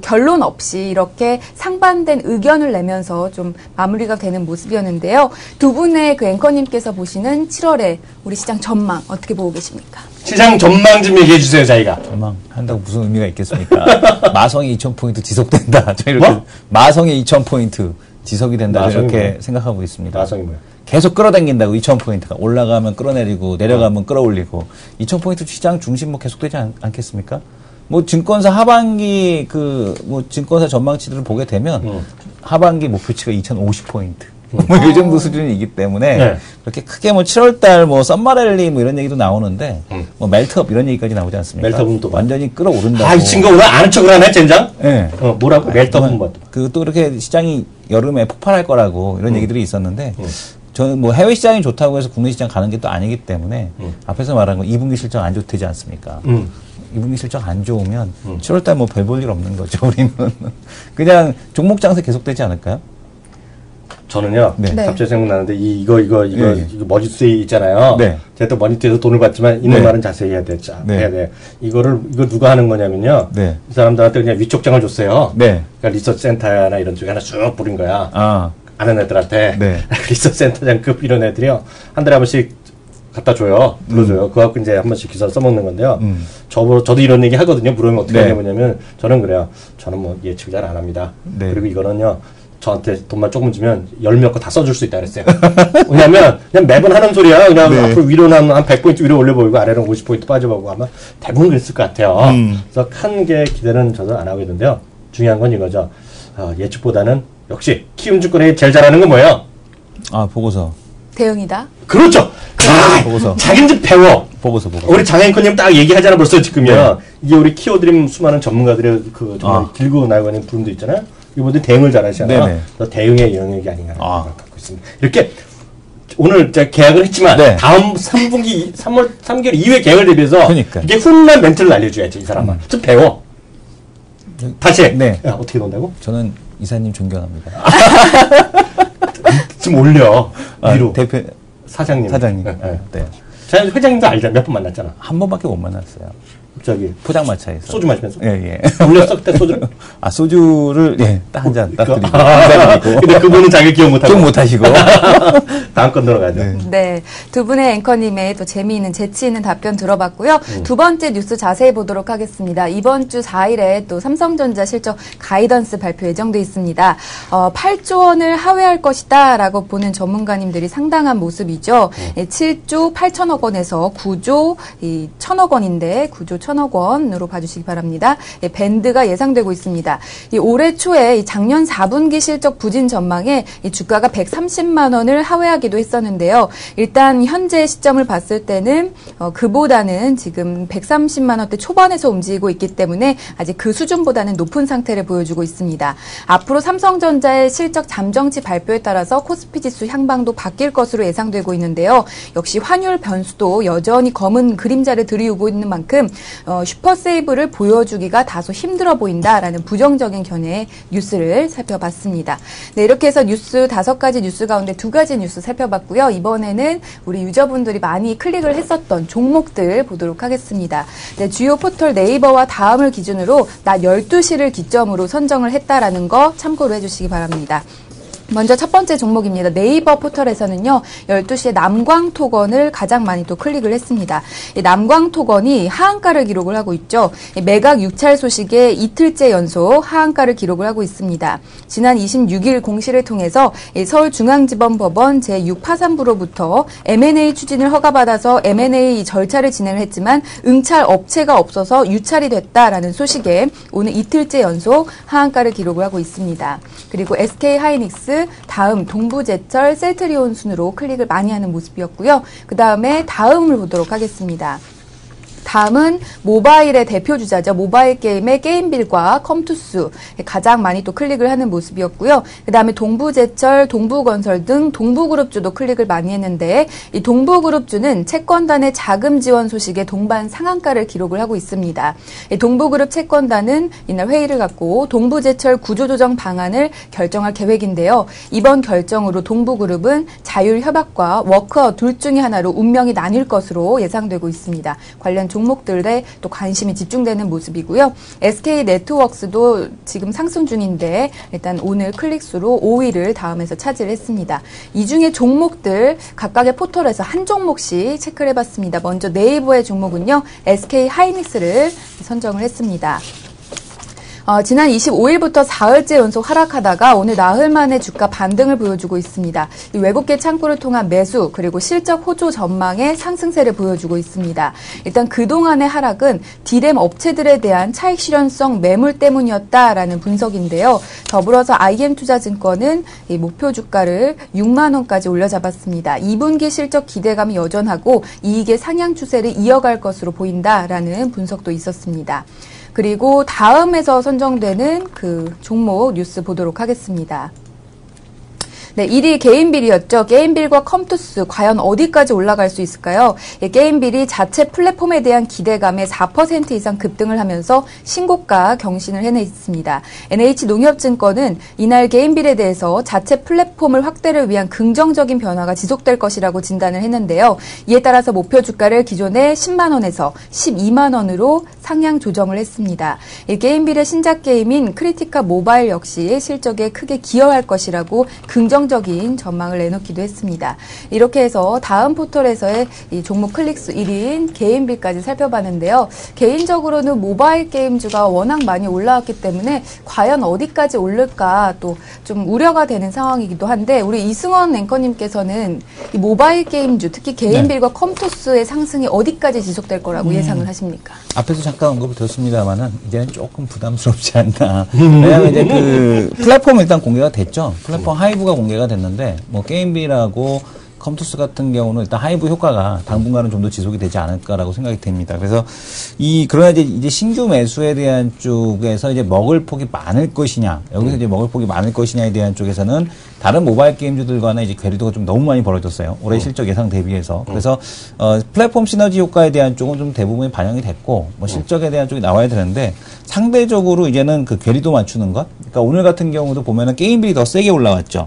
결론 없이 이렇게 상반된 의견을 내면서 좀 마무리가 되는 모습이었는데요. 두 분의 그 앵커님께서 보시는 7월에 우리 시장 전망 어떻게 보고 계십니까? 시장 전망 좀 얘기해 주세요, 자기가. 전망한다고 무슨 의미가 있겠습니까? 마성의 2,000포인트 지속된다. 저 이렇게 마성의 2,000포인트 지속이 된다. 이렇게 생각하고 있습니다. 마성이 뭐야? 계속 끌어당긴다고 2,000포인트가 올라가면 끌어내리고 내려가면 끌어올리고 2,000포인트 시장 중심 계속되지 않겠습니까? 증권사 하반기 증권사 전망치들을 보게 되면 하반기 목표치가 2,050포인트. 이 정도 수준이기 때문에 그렇게 크게 7월달 썸머랠리 이런 얘기도 나오는데 멜트업 이런 얘기까지 나오지 않습니까? 멜트업은 또 완전히 끌어오른다고. 이 친구 오늘 아는 척을 하네, 젠장? 네. 뭐라고? 멜트업은 뭐? 또 이렇게 시장이 여름에 폭발할 거라고 이런 얘기들이 있었는데 저는 해외 시장이 좋다고 해서 국내 시장 가는 게 또 아니기 때문에 앞에서 말한 거 2분기 실적 안 좋대지 않습니까? 2분기 실적 안 좋으면 7월달 별 볼 일 없는 거죠, 우리는. 그냥 종목 장세 계속되지 않을까요? 저는요, 갑자기 생각나는데, 이거 머니투데이 있잖아요. 네. 제가 또 머니투데이에서 돈을 받지만, 있는 말은 자세히 해야 돼. 해야 돼. 이거 누가 하는 거냐면요. 이 사람들한테 그냥 위촉장을 줬어요. 그러니까 리서치 센터나 이런 쪽에 하나 쭉 뿌린 거야. 아는 애들한테. 리서치 센터장급 이런 애들이요. 한 달에 한 번씩 갖다 줘요. 불러줘요. 그거 갖고 이제 한 번씩 기사를 써먹는 건데요. 저도 이런 얘기 하거든요. 물으면 어떻게 네. 하냐면 저는 그래요. 저는 뭐 예측 잘 안 합니다. 네. 그리고 이거는요. 저한테 돈만 조금 주면 10몇 거 다 써줄 수 있다 그랬어요. 왜냐면 그냥 매번 하는 소리야. 그냥 네. 앞으로 위로는 한 100포인트 위로 올려보이고 아래는 50포인트 빠져보고 아마 대부분 그랬을 것 같아요. 그래서 큰 게 기대는 저도 안 하고 있는데요. 중요한 건 이거죠. 예측보다는 역시 키움증권이 제일 잘하는 건 뭐예요? 아, 보고서. 대응이다. 그렇죠. 보고서. 자기들 배워. 보고서. 우리 장혜인권님 딱 얘기하잖아 벌써 지금요. 네. 이게 우리 키워드림 수많은 전문가들의 그 정말 길고 날고 있는 부분도 있잖아요. 이분들 대응을 잘하시잖아요. 네네. 그래서 대응의 영역이 아닌가 하는 생각을 갖고 있습니다. 이렇게 오늘 제가 계약을 했지만 네. 다음 3분기 3개월 이후에 계약을 대비해서 그러니까. 이게 훈남 멘트를 알려줘야지 이 사람은. 좀 배워. 다시 해. 네. 야, 어떻게 논다고? 저는 이사님 존경합니다. 좀 올려 위로. 대표 사장님. 사장님. 네. 네. 자, 회장님도 알잖아. 몇 번 만났잖아. 한 번밖에 못 만났어요. 저기 포장마차에서. 소주 마시면서. 예. 올렸어 그때 소주. 아, 소주를, 딱 한 잔, 딱 드리고. 근데 그분은 자기 기억 못하고. 기억 못하시고. 다음 건 들어가죠. 네. 네, 두 분의 앵커님의 또 재미있는 재치 있는 답변 들어봤고요. 두 번째 뉴스 자세히 보도록 하겠습니다. 이번 주 4일에 또 삼성전자 실적 가이던스 발표 예정돼 있습니다. 8조 원을 하회할 것이다라고 보는 전문가님들이 상당한 모습이죠. 7조 8천억 원에서 9조 1천억 원인데 9조 1천억 원으로 봐주시기 바랍니다. 밴드가 예상되고 있습니다. 올해 초에 작년 4분기 실적 부진 전망에 주가가 130만 원을 하회하기도 했었는데요. 일단 현재 시점을 봤을 때는 그보다는 지금 130만 원대 초반에서 움직이고 있기 때문에 아직 그 수준보다는 높은 상태를 보여주고 있습니다. 앞으로 삼성전자의 실적 잠정치 발표에 따라서 코스피 지수 향방도 바뀔 것으로 예상되고 있는데요. 역시 환율 변수도 여전히 검은 그림자를 들이우고 있는 만큼 슈퍼세이브를 보여주기가 다소 힘들어 보인다라는 부정적인 견해의 뉴스를 살펴봤습니다. 네, 이렇게 해서 뉴스 5가지 뉴스 가운데 2가지 뉴스 살펴봤고요. 이번에는 우리 유저분들이 많이 클릭을 했었던 종목들 보도록 하겠습니다. 네, 주요 포털 네이버와 다음을 기준으로 낮 12시를 기점으로 선정을 했다라는 거 참고로 해주시기 바랍니다. 먼저 첫 번째 종목입니다. 네이버 포털에서는요, 12시에 남광토건을 가장 많이 또 클릭을 했습니다. 이 남광토건이 하한가를 기록을 하고 있죠. 매각 유찰 소식에 이틀째 연속 하한가를 기록을 하고 있습니다. 지난 26일 공시를 통해서 서울중앙지방법원 제6파산부로부터 M&A 추진을 허가받아서 M&A 절차를 진행을 했지만 응찰 업체가 없어서 유찰이 됐다라는 소식에 오늘 이틀째 연속 하한가를 기록을 하고 있습니다. 그리고 SK하이닉스 다음 동부제철 셀트리온 순으로 클릭을 많이 하는 모습이었고요. 그 다음에 다음을 보도록 하겠습니다. 다음은 모바일의 대표 주자죠. 모바일 게임의 게임빌과 컴투스 가장 많이 또 클릭을 하는 모습이었고요. 그 다음에 동부제철, 동부건설 등 동부그룹주도 클릭을 많이 했는데 이 동부그룹주는 채권단의 자금 지원 소식에 동반 상한가를 기록을 하고 있습니다. 이 동부그룹 채권단은 이날 회의를 갖고 동부제철 구조조정 방안을 결정할 계획인데요. 이번 결정으로 동부그룹은 자율협약과 워크아웃 둘 중에 하나로 운명이 나뉠 것으로 예상되고 있습니다. 관련 종목들에 또 관심이 집중되는 모습이고요. SK네트워크스도 지금 상승 중인데 일단 오늘 클릭수로 5위를 다음에서 차지를 했습니다. 이 중에 종목들 각각의 포털에서 한 종목씩 체크를 해봤습니다. 먼저 네이버의 종목은요. SK하이닉스를 선정을 했습니다. 지난 25일부터 사흘째 연속 하락하다가 오늘 나흘 만에 주가 반등을 보여주고 있습니다. 외국계 창구를 통한 매수 그리고 실적 호조 전망의 상승세를 보여주고 있습니다. 일단 그동안의 하락은 디램 업체들에 대한 차익 실현성 매물 때문이었다라는 분석인데요. 더불어서 IM투자증권은 이 목표 주가를 6만 원까지 올려잡았습니다. 2분기 실적 기대감이 여전하고 이익의 상향 추세를 이어갈 것으로 보인다라는 분석도 있었습니다. 그리고 다음에서 선정되는 그 종목 뉴스 보도록 하겠습니다. 네, 1위 게임빌이었죠. 게임빌과 컴투스 과연 어디까지 올라갈 수 있을까요? 게임빌이 자체 플랫폼에 대한 기대감에 4% 이상 급등을 하면서 신고가 경신을 해냈습니다. NH농협증권은 이날 게임빌에 대해서 자체 플랫폼을 확대를 위한 긍정적인 변화가 지속될 것이라고 진단을 했는데요. 이에 따라서 목표 주가를 기존의 10만 원에서 12만 원으로 상향 조정을 했습니다. 게임빌의 신작 게임인 크리티카 모바일 역시 실적에 크게 기여할 것이라고 긍정 긍정적인 전망을 내놓기도 했습니다. 이렇게 해서 다음 포털에서의 이 종목 클릭수 1위인 개인비까지 살펴봤는데요. 개인적으로는 모바일 게임주가 워낙 많이 올라왔기 때문에 과연 어디까지 오를까 또 좀 우려가 되는 상황이기도 한데 우리 이승원 앵커님께서는 이 모바일 게임주 특히 개인빌과 컴투스의 상승이 어디까지 지속될 거라고 예상을 하십니까? 앞에서 잠깐 언급을 드렸습니다만은 이제는 조금 부담스럽지 않나. 왜냐하면 이제 그 플랫폼 일단 공개가 됐죠. 플랫폼 하이브가 공개가 됐는데 뭐 게임빌하고 컴투스 같은 경우는 일단 하이브 효과가 당분간은 좀 더 지속이 되지 않을까라고 생각이 됩니다. 그래서 그러나 이제 신규 매수에 대한 쪽에서 이제 먹을 폭이 많을 것이냐, 여기서 이제 먹을 폭이 많을 것이냐에 대한 쪽에서는 다른 모바일 게임주들과는 이제 괴리도가 좀 너무 많이 벌어졌어요. 올해 실적 예상 대비해서. 그래서 플랫폼 시너지 효과에 대한 쪽은 좀 대부분이 반영이 됐고, 뭐 실적에 대한 쪽이 나와야 되는데 상대적으로 이제는 그 괴리도 맞추는 것. 그러니까 오늘 같은 경우도 보면은 게임빌이 더 세게 올라왔죠.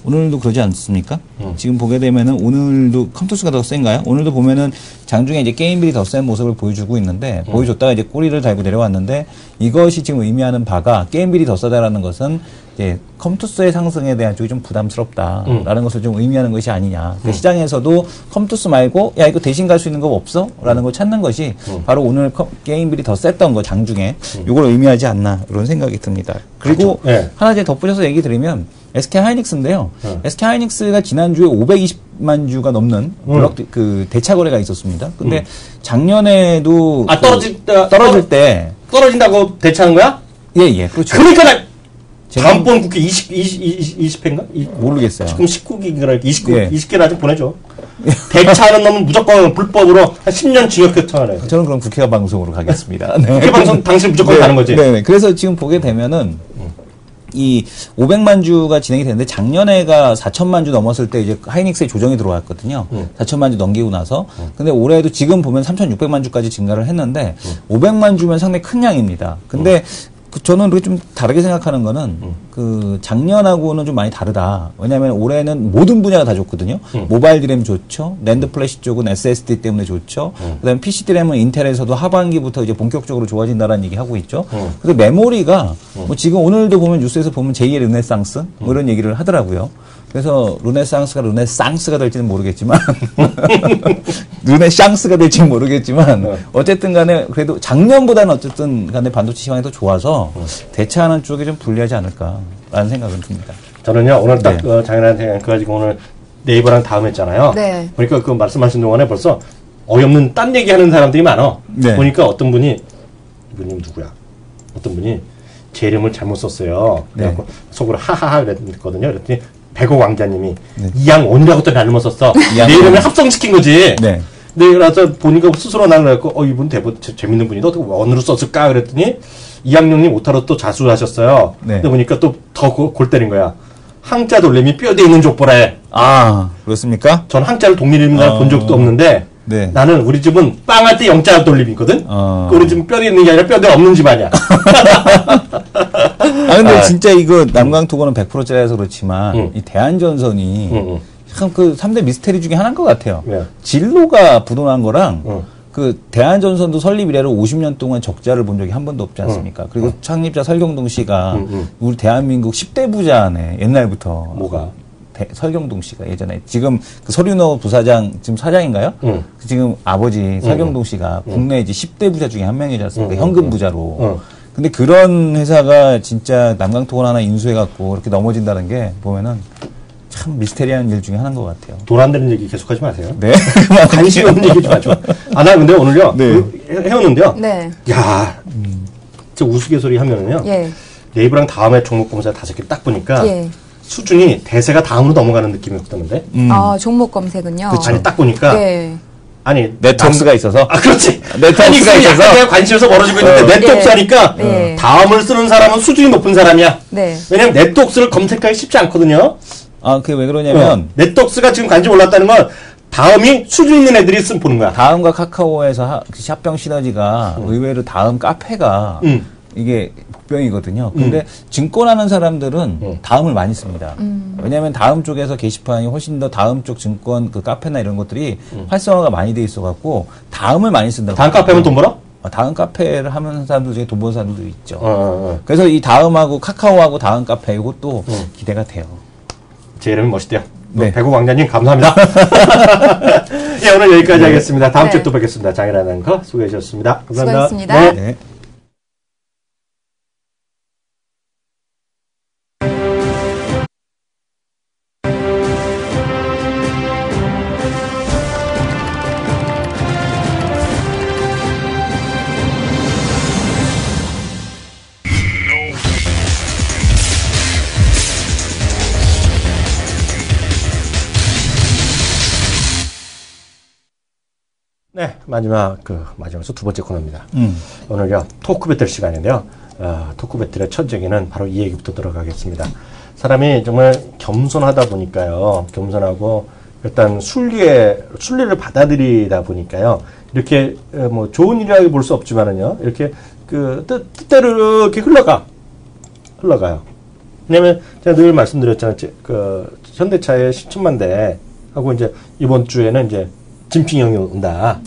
오늘도 그러지 않습니까? 지금 보게 되면은 오늘도 컴투스가 더 센가요? 오늘도 보면은 장중에 이제 게임빌이 더 센 모습을 보여주고 있는데 보여줬다가 이제 꼬리를 달고 내려왔는데 이것이 지금 의미하는 바가 게임빌이 더 싸다라는 것은 이제 컴투스의 상승에 대한 쪽이 좀 부담스럽다라는 것을 좀 의미하는 것이 아니냐. 그 시장에서도 컴투스 말고 야 이거 대신 갈 수 있는 거 없어? 라는 걸 찾는 것이 바로 오늘 게임빌이 더 셌던 거 장중에 이걸 의미하지 않나 이런 생각이 듭니다. 그리고 네. 하나 이제 덧붙여서 얘기 드리면 SK 하이닉스인데요. SK 하이닉스가 지난주에 520만 주가 넘는 블록 그 대차 거래가 있었습니다. 근데 작년에도 떨어질 때 떨어진다고 대차하는 거야? 예, 그렇죠. 그러니까 다음번 국회 20회인가? 모르겠어요. 지금 19기가 29, 예. 20개를 아직 보내줘. 대차하는 놈은 무조건 불법으로 한 10년 징역 요청하래. 저는 그럼 국회가 방송으로 가겠습니다. 네. 국회 방송 당신 무조건 가는 거지. 네. 그래서 지금 보게 되면은 이 500만 주가 진행이 됐는데 작년에가 4천만 주 넘었을 때 이제 하이닉스에 조정이 들어왔거든요. 4천만 주 넘기고 나서. 근데 올해도 지금 보면 3,600만 주까지 증가를 했는데 500만 주면 상당히 큰 양입니다. 근데 저는 그렇게 좀 다르게 생각하는 거는 그 작년하고는 좀 많이 다르다. 왜냐하면 올해는 모든 분야가 다 좋거든요. 모바일 디램 좋죠. 낸드 플래시 쪽은 SSD 때문에 좋죠. 그다음에 PC 디램은 인텔에서도 하반기부터 이제 본격적으로 좋아진다라는 얘기 하고 있죠. 그래서 메모리가 뭐 지금 오늘도 보면 뉴스에서 보면 제2의 르네상스 뭐 이런 얘기를 하더라고요. 그래서 르네상스가 르네상스가 될지는 모르겠지만 르네상스가 될지는 모르겠지만 어쨌든 간에 그래도 작년보다는 어쨌든 간에 반도체 시황이 더 좋아서 대체하는 쪽이 좀 불리하지 않을까라는 생각은 듭니다. 저는요 오늘 딱 장인한테 그 가지고 오늘 네이버랑 다음 했잖아요. 네. 그러니까 그 말씀하신 동안에 벌써 어이없는 딴 얘기하는 사람들이 많아. 네. 보니까 어떤 분이 이분이 누구야? 어떤 분이 제 이름을 잘못 썼어요. 그래갖고 속으로 하하하 그랬거든요. 그랬더니 백옥 왕자님이 이양원이라고 또 잘못 썼어. 내 이름을 합성시킨 거지. 네. 그래서 보니까 스스로 나는 그래갖고 이분 대본 재밌는 분이다. 어떻게 원으로 썼을까? 그랬더니 이양룡님 오타로 또 자수하셨어요. 네. 근데 보니까 또 더 골 때린 거야. 항자 돌림이 뼈대 있는 족보래. 아, 그렇습니까? 전 항자를 동일인가 본 적도 없는데 네. 나는 우리 집은 빵할 때 영자 돌림이거든. 우리 집은 뼈대 있는 게 아니라 뼈대 없는 집 아니야. 근데 진짜 이거 남강토고는 100%짜리라서 그렇지만 이 대한전선이 참 그 3대 미스테리 중에 하나인 것 같아요. 네. 진로가 부동한 거랑 그 대한전선도 설립 이래로 50년 동안 적자를 본 적이 한 번도 없지 않습니까? 그리고 창립자 설경동 씨가 우리 대한민국 10대 부자네, 옛날부터. 뭐가? 설경동 씨가 예전에 지금 그 서류노 부사장 지금 사장인가요? 지금 아버지 설경동 씨가 국내 이제 10대 부자 중에 한 명이지 않습니까? 현금 부자로. 근데 그런 회사가 진짜 남강토건 하나 인수해갖고 이렇게 넘어진다는 게 보면은 참 미스테리한 일 중에 하나인 것 같아요. 돈 안 되는 얘기 계속하지 마세요. 네. 관심 없는 얘기 좀 하지 마. 나 근데 오늘요. 네. 해오는데요. 네. 야, 저 우스갯소리 하면은요. 예. 네이버랑 다음에 종목 검사 5개 딱 보니까 예. 수준이 대세가 다음으로 넘어가는 느낌이 없다는데. 아, 종목 검색은요. 그쵸. 아니 딱 보니까 예. 아니 네트워크가 있어서. 아 그렇지. 네트워크가 있어서 내가 관심에서 멀어지고 있는데 네트워크 하니까 네. 다음을 쓰는 사람은 수준이 높은 사람이야. 네. 왜냐면 네트워크를 검색하기 쉽지 않거든요. 아, 그게 왜 그러냐면 네트워크가 지금 관심 올랐다는 건 다음이 수준 있는 애들이 쓰면 보는 거야. 다음과 카카오에서 샷병 시너지가 의외로 다음 카페가 이게 복병이거든요. 근데 증권하는 사람들은 다음을 많이 씁니다. 왜냐하면 다음 쪽에서 게시판이 훨씬 더 다음 쪽 증권 그 카페나 이런 것들이 활성화가 많이 돼 있어갖고 다음을 많이 쓴다고. 다음 카페면 돈 벌어? 다음 카페를 하는 사람들 중에 돈 버는 사람들도 있죠. 그래서 이 다음하고 카카오하고 다음 카페 이것도 기대가 돼요. 제 이름이 멋있대요. 네. 배구 왕자님 감사합니다. 예, 오늘 여기까지 하겠습니다. 다음 주에 또 뵙겠습니다. 장일환 거 수고해 주셨습니다. 감사합니다. 수고하셨습니다. 네. 네, 마지막에서 두 번째 코너입니다. 오늘요, 토크 배틀 시간인데요. 토크 배틀의 첫 얘기는 바로 이 얘기부터 들어가겠습니다. 사람이 정말 겸손하다 보니까요, 겸손하고, 일단 순리를 받아들이다 보니까요, 이렇게, 좋은 일이라고 볼 수 없지만은요, 이렇게, 뜻대로 이렇게 흘러가요. 왜냐면, 제가 늘 말씀드렸잖아요. 현대차의 10천만 대 하고, 이제, 이번 주에는 이제, 진핑형이 온다.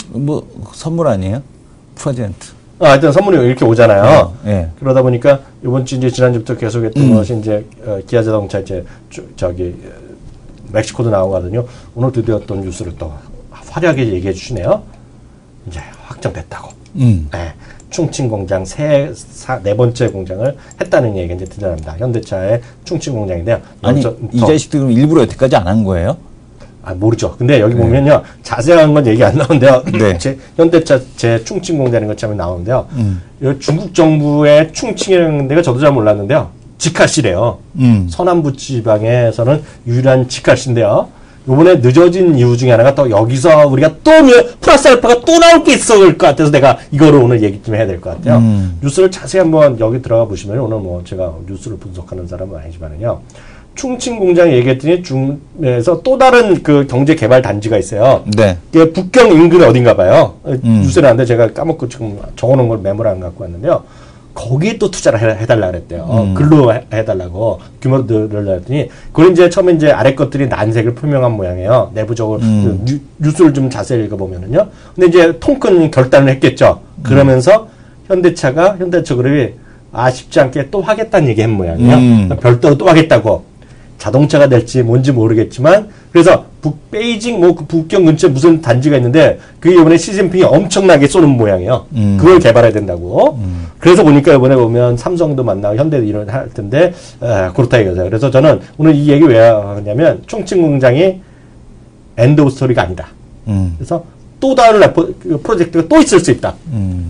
선물 아니에요? 프레젠트. 하여튼 선물이 이렇게 오잖아요. 네. 그러다 보니까 이번 주 이제 지난주부터 계속했던 것이 이제 기아 자동차 멕시코도 나오거든요. 오늘 드디어 또 뉴스를 또 화려하게 얘기해 주시네요. 이제 확정됐다고. 네. 충칭 공장 네 번째 공장을 했다는 얘기가 이제 드러납니다. 현대차의 충칭 공장인데요. 아니, 이 자식들은 일부러 여태까지 안 한 거예요? 모르죠. 근데 여기 보면요. 자세한 건 얘기 안 나오는데요. 네. 현대차 충칭 공장인 것처럼 나오는데요. 중국 정부의 충칭이라는 데가 저도 잘 몰랐는데요. 직할시래요. 서남부 지방에서는 유일한 직할시인데요. 요번에 늦어진 이유 중에 하나가 또 여기서 우리가 또 플러스 알파가 또 나올 게 있을 것 같아서 내가 이거를 오늘 얘기 좀 해야 될 것 같아요. 뉴스를 자세히 한번 여기 들어가 보시면 오늘 제가 뉴스를 분석하는 사람은 아니지만은요. 충칭 공장 얘기했더니 중에서 또 다른 그 경제 개발 단지가 있어요. 네. 그게 북경 인근에 어딘가 봐요. 뉴스에 나왔는데 제가 까먹고 지금 적어놓은 걸 메모를 안 갖고 왔는데요. 거기에 또 투자를 해달라 그랬대요. 글로 해달라고 규모를 늘렸더니 그걸 이제 처음에 이제 아래 것들이 난색을 표명한 모양이에요. 내부적으로 뉴스를 좀 자세히 읽어보면은요. 근데 이제 통큰 결단을 했겠죠. 그러면서 현대차 그룹이 쉽지 않게 또 하겠다는 얘기 한 모양이에요. 별도로 또 하겠다고. 자동차가 될지 뭔지 모르겠지만 그래서 베이징 북경 근처에 무슨 단지가 있는데 그게 이번에 시진핑이 엄청나게 쏘는 모양이에요. 그걸 개발해야 된다고. 그래서 보니까 이번에 보면 삼성도 만나고 현대도 이런 할 텐데 그렇다 이거죠. 그래서 저는 오늘 이 얘기 왜 하냐면 충칭 공장이 엔드 오브 스토리가 아니다. 그래서 또 다른 프로젝트가 또 있을 수 있다.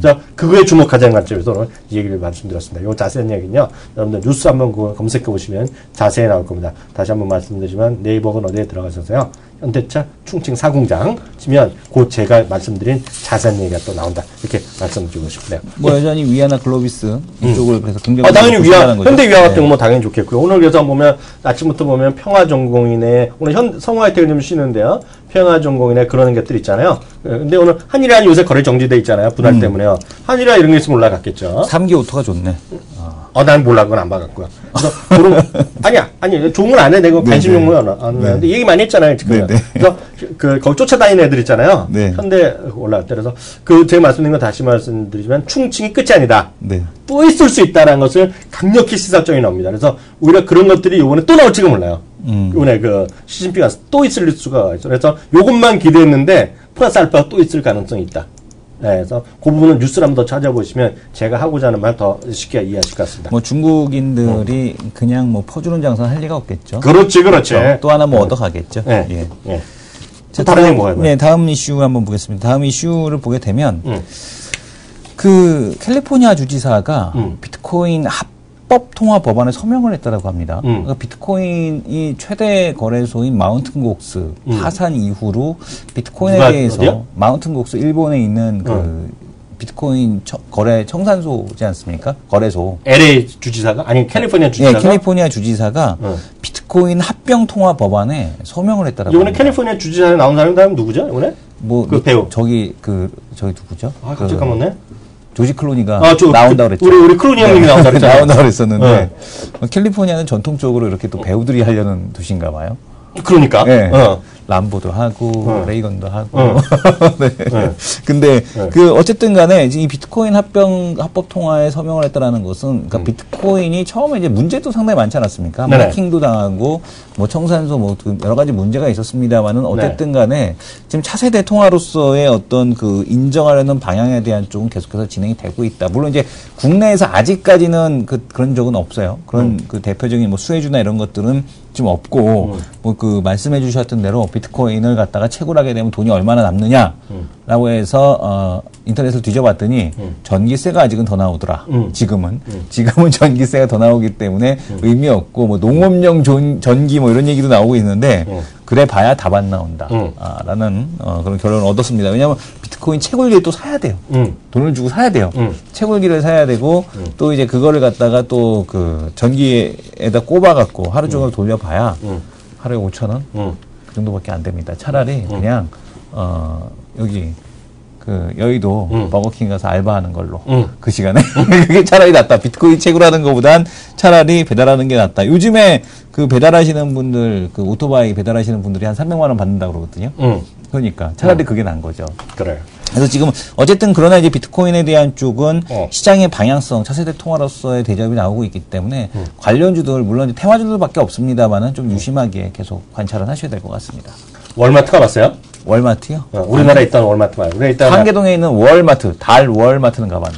자, 그거에 주목하자는 관점에서 오늘 이 얘기를 말씀드렸습니다. 요 자세한 얘기는요, 여러분들 뉴스 한번 검색해 보시면 자세히 나올 겁니다. 다시 한번 말씀드리지만 네이버건 어디에 들어가셔서요, 현대차 충칭 4공장 치면 곧 제가 말씀드린 자세한 얘기가 또 나온다. 이렇게 말씀드리고 싶네요. 여전히 위아나 글로비스 이쪽을 그래서 굉장히 당연히 현대 위아 같은 거 당연히 좋겠고요. 오늘 그래서 보면 아침부터 보면 평화전공인의 오늘 성화혜택을 좀 쉬는데요. 평화전공인의 그런 것들 있잖아요. 근데 오늘 한일이랑 요새 거래 정지돼 있잖아요. 분할 때문에요. 한일이랑 이런 게 있으면 올라갔겠죠. 3기 오토가 좋네. 난 몰라. 그건 안 봐갖고요. 그래서 아니, 종을 안 해. 내가 관심 종목이 안 해. 근데 얘기 많이 했잖아요, 지금. 그래서 거기 쫓아다니는 애들 있잖아요. 네. 현대 올라갈 때. 그래서 제가 말씀드린 거 다시 말씀드리지만 충칭이 끝이 아니다. 네. 또 있을 수 있다라는 것을 강력히 시사점이 나옵니다. 그래서 오히려 그런 것들이 이번에 또 나올지가 몰라요. 이번에 시진핑가 또 있을 수가 있어. 그래서 요것만 기대했는데 플러스 알파가 또 있을 가능성이 있다. 네, 그래서 그 부분은 뉴스를 한번 더 찾아보시면 제가 하고자 하는 말 더 쉽게 이해하실 것 같습니다. 중국인들이 그냥 퍼주는 장사는 할 리가 없겠죠. 그렇지. 또 하나 얻어가겠죠. 네. 예. 네. 다른 얘기 뭐예요? 네, 다음 이슈 한번 보겠습니다. 다음 이슈를 보게 되면 캘리포니아 주지사가 비트코인 합법 통화 법안에 서명을 했다고 합니다. 그러니까 비트코인이 최대 거래소인 마운튼 곡스 파산 이후로 비트코인에 대해서 어디야? 마운튼 곡스 일본에 있는 비트코인 거래 청산소지 않습니까? 거래소. LA 주지사가? 아니, 캘리포니아 주지사가? 네, 캘리포니아 주지사가 비트코인 합병 통화 법안에 서명을 했다라고 이번에 합니다. 캘리포니아 주지사에 나온 사람은 누구죠? 이번에? 그 배우. 저기 누구죠? 갑자기 까먹네. 조지 클루니가 나온다고 그랬죠. 우리 클루니 형님이 나온다고 그랬잖아요. 나온다고 그랬었는데 캘리포니아는 전통적으로 이렇게 또 배우들이 하려는 도시인가 봐요. 그러니까. 네. 람보도 하고 레이건도 하고. 네. 근데 네. 그 어쨌든 간에 이 비트코인 합법 통화에 서명을 했다라는 것은 그러니까 비트코인이 처음에 이제 문제도 상당히 많지 않았습니까? 뭐 해킹도 당하고 뭐 청산소 뭐 여러 가지 문제가 있었습니다만은 어쨌든 간에 지금 차세대 통화로서의 어떤 그 인정하려는 방향에 대한 쪽은 계속해서 진행이 되고 있다. 물론 이제 국내에서 아직까지는 그런 적은 없어요. 그런 그 대표적인 뭐 수혜주나 이런 것들은 좀 없고 뭐 그 말씀해 주셨던 대로 비트코인을 갖다가 채굴하게 되면 돈이 얼마나 남느냐라고 해서 인터넷을 뒤져봤더니 전기세가 아직은 더 나오더라. 지금은 전기세가 더 나오기 때문에 의미 없고 뭐 농업용 전기 뭐 이런 얘기도 나오고 있는데 그래 봐야 답 안 나온다. 라는 그런 결론을 얻었습니다. 왜냐하면 비트코인 채굴기를 또 사야 돼요. 돈을 주고 사야 돼요. 채굴기를 사야 되고 또 이제 그거를 갖다가 또 그 전기에다 꼽아갖고 하루 종일 돌려봐야 하루에 5,000원? 그 정도밖에 안 됩니다. 차라리 그냥 여기 그 여의도 버거킹 가서 알바하는 걸로 그 시간에 그게 차라리 낫다. 비트코인 채굴하는 것보단 차라리 배달하는 게 낫다. 요즘에 그 배달하시는 분들 그 오토바이 배달하시는 분들이 한 300만 원 받는다고 그러거든요. 그러니까 차라리 그게 나은 거죠. 그래요. 그래서 지금 어쨌든 그러나 이제 비트코인에 대한 쪽은 시장의 방향성, 차세대 통화로서의 대접이 나오고 있기 때문에 관련주들 물론 이제 테마주들밖에 없습니다만은 좀 유심하게 계속 관찰을 하셔야 될 것 같습니다. 월마트 가봤어요? 월마트요? 우리나라에 있던 월마트 말고. 한계동에 있는 월마트, 달 월마트는 가봤네.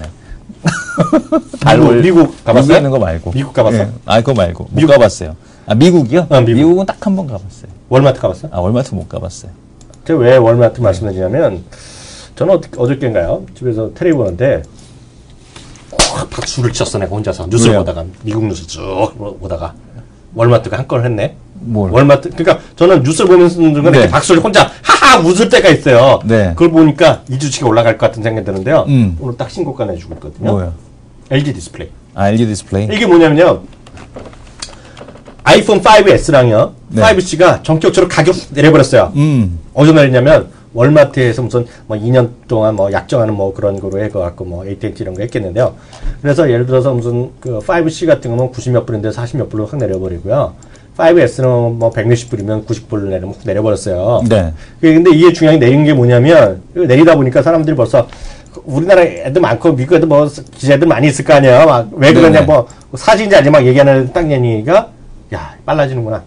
미국 가봤어요? 미국에 있는 거 말고. 미국 가봤어? 네. 그거 말고. 미국 가봤어요. 미국이요? 미국은 딱 한 번 가봤어요. 월마트 가봤어요? 월마트 못 가봤어요. 제가 왜 월마트 말씀드리냐면 저는 어저께인가요? 집에서 텔레비 보는데 박수를 쳤어 내가 혼자서 뉴스 보다가 미국 뉴스 쭉 보다가 월마트가 한 건 했네. 뭘? 월마트 그러니까 저는 뉴스를 보면서 중간에 박수를 혼자 하하 웃을 때가 있어요. 그걸 보니까 이 주식이 올라갈 것 같은 생각이 드는데요. 오늘 딱 신고가 내주고 있거든요. 뭐요? LG 디스플레이. LG 디스플레이. 이게 뭐냐면요. 아이폰 5S랑요. 5C가 전격적으로 가격 내려버렸어요. 어디서 내리냐면 월마트에서 무슨 뭐 2년 동안 뭐 약정하는 뭐 그런 거로 해갖고 뭐 AT&T 이런 거 했겠는데요. 그래서 예를 들어서 무슨 그 5C 같은 거는 90몇 불인데 40몇 불로 확 내려버리고요. 5S는 뭐 160 불이면 90불로 내리면 확 내려버렸어요. 네. 근데 이게 중요한 게 내린 게 뭐냐면 내리다 보니까 사람들이 벌써 우리나라 애들 많고 미국 애들 뭐 기자들 많이 있을 거 아니에요. 막 왜 그러냐 뭐 사진인지 알지 막 얘기하는 딱 얘기가 야 빨라지는구나.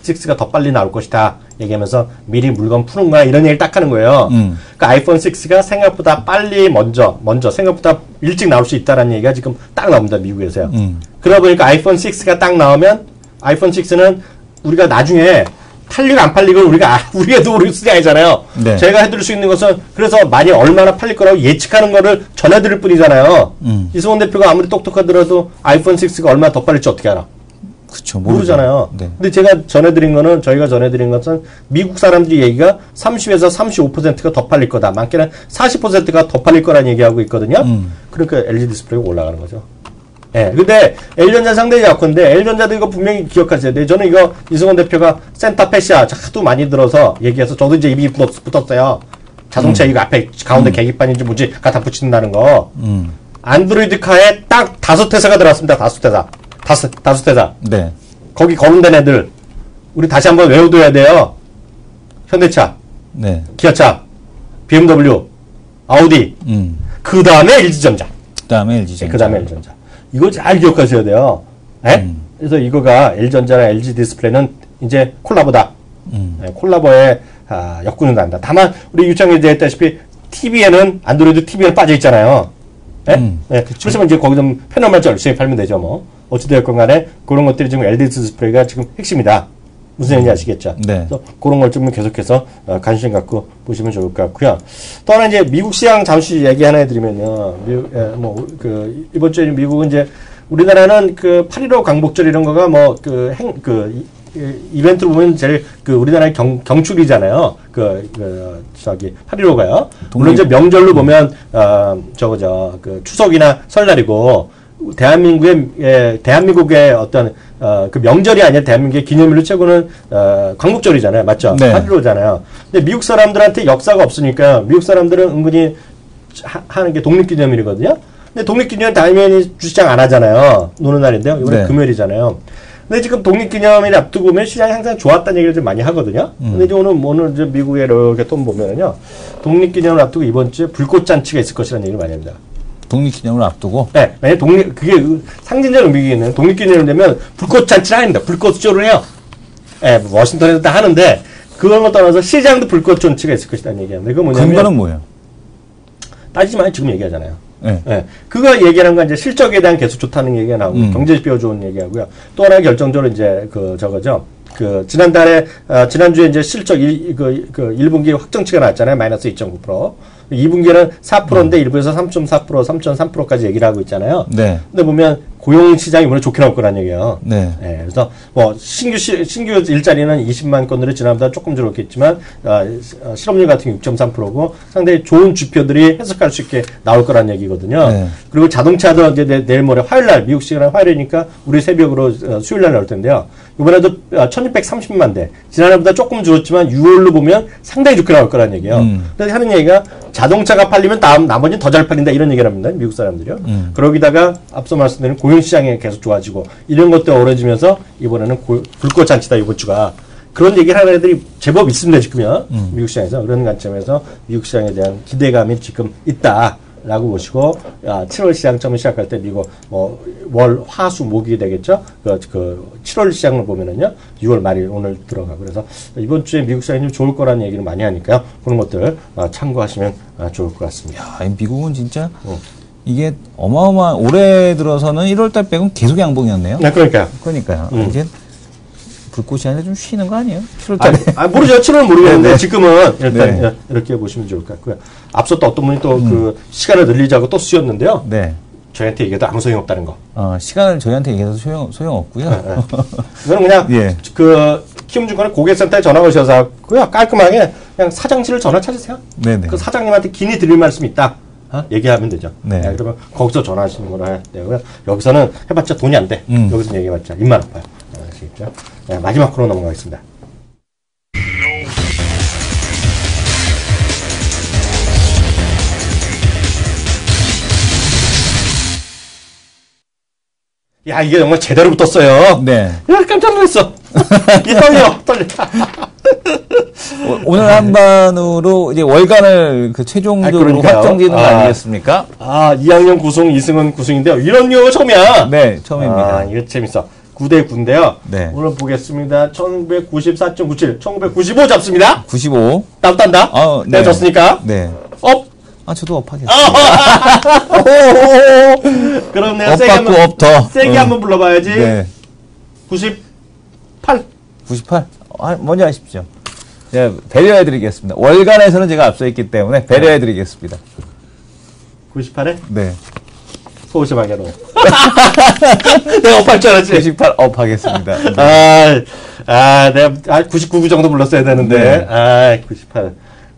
식스가 더 빨리 나올 것이다 얘기하면서 미리 물건 푸는 거야 이런 얘기를 딱 하는 거예요. 그러니까 아이폰 6가 생각보다 빨리 먼저 생각보다 일찍 나올 수 있다라는 얘기가 지금 딱 나옵니다 미국에서요. 그러다 보니까 아이폰 6가 딱 나오면 아이폰 6는 우리가 나중에 팔리고 안 팔리고 우리가 모를 수 아니잖아요. 네. 저희가 해드릴 수 있는 것은 그래서 만약 얼마나 팔릴 거라고 예측하는 거를 전해드릴 뿐이잖아요. 이승원 대표가 아무리 똑똑하더라도 아이폰 6가 얼마나 더 빨릴지 어떻게 알아? 그쵸, 모르잖아요. 네. 근데 저희가 전해드린 것은 미국 사람들이 얘기가 30에서 35%가 더 팔릴 거다. 많게는 40%가 더 팔릴 거라는 얘기하고 있거든요. 그러니까 LG 디스플레이가 올라가는 거죠. 예. 근데 L전자 상당히 약한데 L전자도 이거 분명히 기억하셔야 돼요. 저는 이거 이승원 대표가 센터패시아 하도 많이 들어서 얘기해서 저도 이제 입이 붙었어요. 자동차 이거 앞에 가운데 계기판인지 뭐지 갖다 붙인다는 거. 안드로이드 카에 딱 5회사가 들어왔습니다. 5회사. 네. 거기 거론된 애들 우리 다시 한번 외워둬야 돼요. 현대차, 네. 기아차, BMW, 아우디. 그 다음에 LG전자. 그 다음에 LG전자. 이걸 잘 기억하셔야 돼요. 그래서 이거가 LG전자랑 LG 디스플레이는 이제 콜라보다. 콜라보에 역군을 난다. 다만 우리 유창 기자 했다시피 TV에는 안드로이드 TV에는 빠져 있잖아요. 그렇지만 이제 거기서 패널만 열심히 팔면 되죠, 뭐. 어찌되었건 간에 그런 것들이 지금 LG 디스플레이가 지금 핵심이다. 무슨 얘기인지 아시겠죠? 네. 그래서 그런 걸 좀 계속해서 관심 갖고 보시면 좋을 것 같고요. 또 하나 이제 미국 시장 잠시 얘기 하나 해드리면요. 이번 주에 미국은 이제 우리나라는 그 8.15 광복절 이런 거가 뭐 이벤트로 보면 제일 우리나라의 경축이잖아요. 8.15가요. 물론 이제 명절로 보면, 추석이나 설날이고, 대한민국의 어떤, 그 명절이 아니라 대한민국의 기념일로 최고는, 광복절이잖아요. 맞죠? 네. 8.15잖아요. 근데 미국 사람들한테 역사가 없으니까, 미국 사람들은 은근히 하는 게 독립기념일이거든요. 근데 독립기념일 당연히 주시장 안 하잖아요. 노는 날인데요. 이번에 금요일이잖아요. 근데 지금 독립기념일 앞두고 보면 시장이 항상 좋았다는 얘기를 좀 많이 하거든요. 근데 이제 오늘 이제 미국의 이렇게 돈 보면은요, 독립기념일 앞두고 이번 주에 불꽃잔치가 있을 것이라는 얘기를 많이 합니다. 독립기념을 앞두고? 네, 만약 그게 상징적 의미가 있는 독립기념일 되면 불꽃잔치를 합니다. 불꽃쇼를 해요. 예, 워싱턴에서 다 하는데, 그런 거 떠나서 시장도 불꽃존치가 있을 것이라는 얘기합니다. 그거 뭐냐면. 근거는 뭐예요? 따지지 지금 얘기하잖아요. 네. 예. 그거 얘기하는 건 이제 실적에 대한 계속 좋다는 얘기가 나오고, 경제지표 좋은 얘기하고요. 또 하나 결정적으로 이제 저거죠. 지난달에, 지난주에 이제 실적 1분기 확정치가 나왔잖아요. 마이너스 2.9%. 2분기는 4%인데 일부에서 3.4%, 3.3%까지 얘기를 하고 있잖아요. 네. 근데 보면 고용 시장이 이번에 좋게 나올 거란 얘기예요. 네. 네. 그래서 뭐 신규 일자리는 20만 건으로 지난보다 조금 줄었겠지만 실업률 같은 게 6.3%고 상당히 좋은 지표들이 해석할 수 있게 나올 거란 얘기거든요. 네. 그리고 자동차도 이제 내일 모레 화요일날 미국 시간은 화요일이니까 우리 새벽으로 수요일날 나올 텐데요. 이번에도 1,630만 대. 지난해보다 조금 줄었지만 6월로 보면 상당히 좋게 나올 거란 얘기예요. 그래서 하는 얘기가 자동차가 팔리면 나머지는 더 잘 팔린다 이런 얘기를 합니다. 미국 사람들이요. 그러기다가 앞서 말씀드린 고용시장이 계속 좋아지고 이런 것도 어우러지면서 이번에는 불꽃잔치다 이번 주가. 그런 얘기를 하는 애들이 제법 있습니다. 지금요. 미국 시장에서. 그런 관점에서 미국 시장에 대한 기대감이 지금 있다. 라고 보시고, 7월 시장 처음 시작할 때 미국, 월, 화, 수, 목이 되겠죠? 7월 시장을 보면은요, 6월 말일 오늘 들어가. 그래서 이번 주에 미국 시장이 좀 좋을 거라는 얘기를 많이 하니까요. 그런 것들 참고하시면 좋을 것 같습니다. 야, 미국은 진짜, 이게 어마어마한, 올해 들어서는 1월달 빼고는 계속 양봉이었네요. 네, 그러니까요. 이제 불꽃이 아니라 좀 쉬는 거 아니에요? 7월달에. 모르죠. 7월은 모르겠는데, 네. 지금은 일단 이렇게 보시면 좋을 것 같고요. 앞서 또 어떤 분이 또 시간을 늘리자고 또 쓰였는데요. 네. 저희한테 얘기해도 아무 소용 없다는 거. 시간을 저희한테 얘기해도 소용없고요. 네. 이거는 그냥, 키움증권의 고객센터에 전화 오셔서 깔끔하게 그냥 사장실을 전화 찾으세요. 네네. 그 사장님한테 긴히 드릴 말씀이 있다. 얘기하면 되죠. 네. 그러면 거기서 전화하시는 거로 해야 되고요. 여기서는 해봤자 돈이 안 돼. 여기서 얘기해봤자 입만 아파요. 아시겠죠? 네, 마지막 코너 넘어가겠습니다. 야, 이게 정말 제대로 붙었어요. 네. 야, 깜짝 놀랐어. 이 떨려. 오늘 한반으로 이제 월간을 최종적으로 확정되는 거 아니겠습니까? 2학년 9승, 2승은 9승인데요. 이런 경우가 처음이야. 네, 처음입니다. 이거 재밌어. 9대 9인데요. 네. 오늘 보겠습니다. 1994.97, 1995 잡습니다. 95. 딴다. 네. 내가 졌으니까. 네. 업. 저도 업하겠습니다. 그럼 내가 세게 한번 불러봐야지. 네. 98. 98? 먼저 하십시오. 제가 배려해드리겠습니다. 월간에서는 제가 앞서 있기 때문에 배려해드리겠습니다. 98에? 네. 소심하게로. 내가 업할 줄 알았지? 98 업하겠습니다. 네. 내가 99 정도 불렀어야 되는데. 네.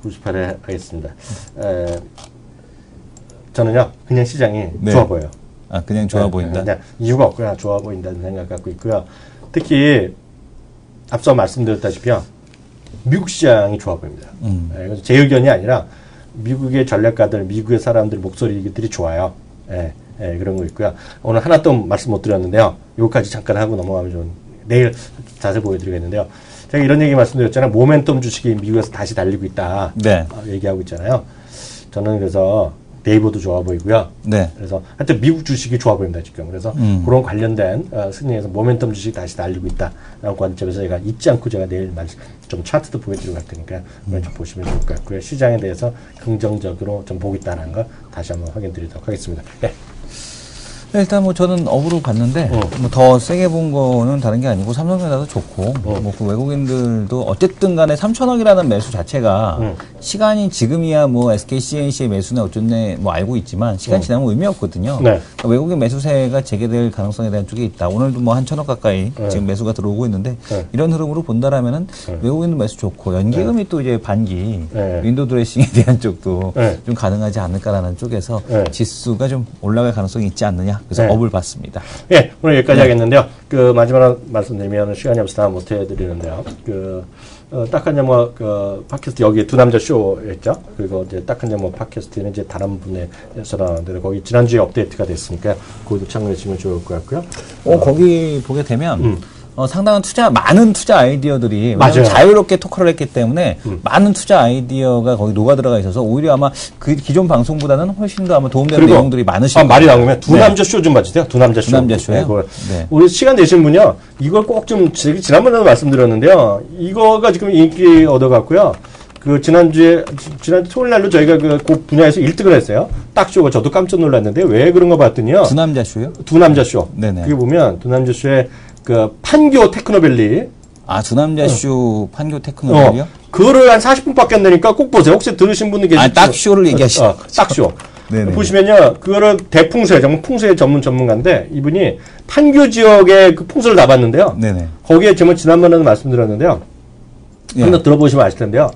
98에 하겠습니다. 저는요, 그냥 시장이 좋아 보여요. 그냥 좋아 보인다? 그냥 이유가 없고요. 좋아 보인다는 생각 갖고 있고요. 특히, 앞서 말씀드렸다시피요, 미국 시장이 좋아 보입니다. 그래서 제 의견이 아니라, 미국의 전략가들, 미국의 사람들 목소리들이 좋아요. 그런 거 있고요. 오늘 하나 또 말씀 못 드렸는데요. 요거까지 잠깐 하고 넘어가면 좀, 내일 자세히 보여드리겠는데요. 제가 이런 얘기 말씀드렸잖아요. 모멘텀 주식이 미국에서 다시 달리고 있다. 네. 얘기하고 있잖아요. 저는 그래서 네이버도 좋아 보이고요. 네. 그래서 하여튼 미국 주식이 좋아 보입니다, 지금. 그래서 그런 관련된 승리에서 모멘텀 주식이 다시 달리고 있다라는 관점에서 제가 잊지 않고 제가 내일 좀 차트도 보여드리고 갈 테니까 좀 보시면 좋을 것 같고요. 시장에 대해서 긍정적으로 좀 보고 있다는 거 다시 한번 확인 드리도록 하겠습니다. 네. 일단 저는 업으로 봤는데 더 세게 본 거는 다른 게 아니고 삼성전자도 좋고 그 외국인들도 어쨌든 간에 3천억이라는 매수 자체가 시간이 지금이야 SK CNC의 매수나 어쩐네 알고 있지만 시간 지나면 의미 없거든요. 네. 그러니까 외국인 매수세가 재개될 가능성에 대한 쪽이 있다. 오늘도 한 1,000억 가까이 지금 매수가 들어오고 있는데 이런 흐름으로 본다라면은 외국인도 매수 좋고 연기금이 또 이제 반기 윈도우 드레싱에 대한 쪽도 좀 가능하지 않을까라는 쪽에서 지수가 좀 올라갈 가능성이 있지 않느냐. 그래서 업을 봤습니다. 오늘 여기까지 하겠는데요. 마지막으로 말씀드리면 시간이 없어서 못 해드리는데요. 딱한 점뭐 팟캐스트 여기 두 남자 쇼였죠. 그리고 이제 딱한 점뭐 팟캐스트는 이제 다른 분에서 나왔는데 거기 지난주에 업데이트가 됐으니까 거기도 참고해 주시면 좋을 것 같고요. 거기 보게 되면 상당한 많은 투자 아이디어들이 맞아요. 자유롭게 토크를 했기 때문에 많은 투자 아이디어가 거기 녹아 들어가 있어서 오히려 아마 그 기존 방송보다는 훨씬 더 아마 도움되는 내용들이 많으실 거예요. 말이 나오면 두 남자 쇼 좀 봐주세요. 두 남자 쇼. 두 남자 쇼요? 네. 우리 시간 되신 분요. 이걸 꼭 좀 지난번에도 말씀드렸는데요. 이거가 지금 인기 얻어갔고요. 그 지난 토요일 날로 저희가 그 분야에서 1등을 했어요. 딱 쇼가 저도 깜짝 놀랐는데 왜 그런가 봤더니요. 두 남자 쇼요? 두 남자 쇼. 네네. 그게 보면 두 남자 쇼에 그 판교 테크노밸리. 두 남자 쇼 판교 테크노밸리요? 그거를 한 40분밖에 안 되니까 꼭 보세요. 혹시 들으신 분이 계시죠? 딱 쇼를 얘기하시죠. 딱 쇼. 네네. 보시면요, 그거를 대풍세, 정말 풍세 전문가인데, 이분이 판교 지역의 그 풍수를 다 봤는데요. 네네. 거기에 제가 지난번에도 말씀드렸는데요. 예. 한번 들어보시면 아실 텐데요.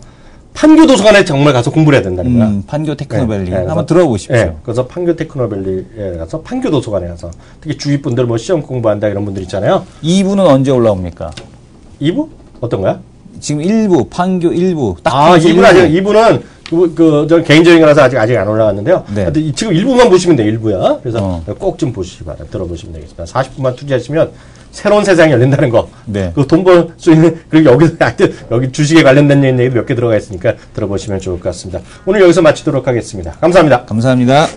판교 도서관에 정말 가서 공부를 해야 된다는 거야. 판교 테크노밸리. 네, 한번 들어보십시오. 네, 그래서 판교 테크노밸리에 가서 판교 도서관에 가서 특히 주위 분들 뭐 시험 공부한다 이런 분들 있잖아요. 2부는 언제 올라옵니까? 2부? 어떤 거야? 지금 1부, 판교 1부. 딱 2부는 아직, 2부는 저 개인적인 거라서 아직 안 올라갔는데요. 네. 지금 1부만 보시면 돼요, 1부야. 그래서 꼭 좀 보시기 바랍니다. 들어보시면 되겠습니다. 40분만 투자하시면 새로운 세상이 열린다는 거. 네. 그 돈 벌 수 있는, 그리고 여기 주식에 관련된 얘기도 몇 개 들어가 있으니까 들어보시면 좋을 것 같습니다. 오늘 여기서 마치도록 하겠습니다. 감사합니다. 감사합니다.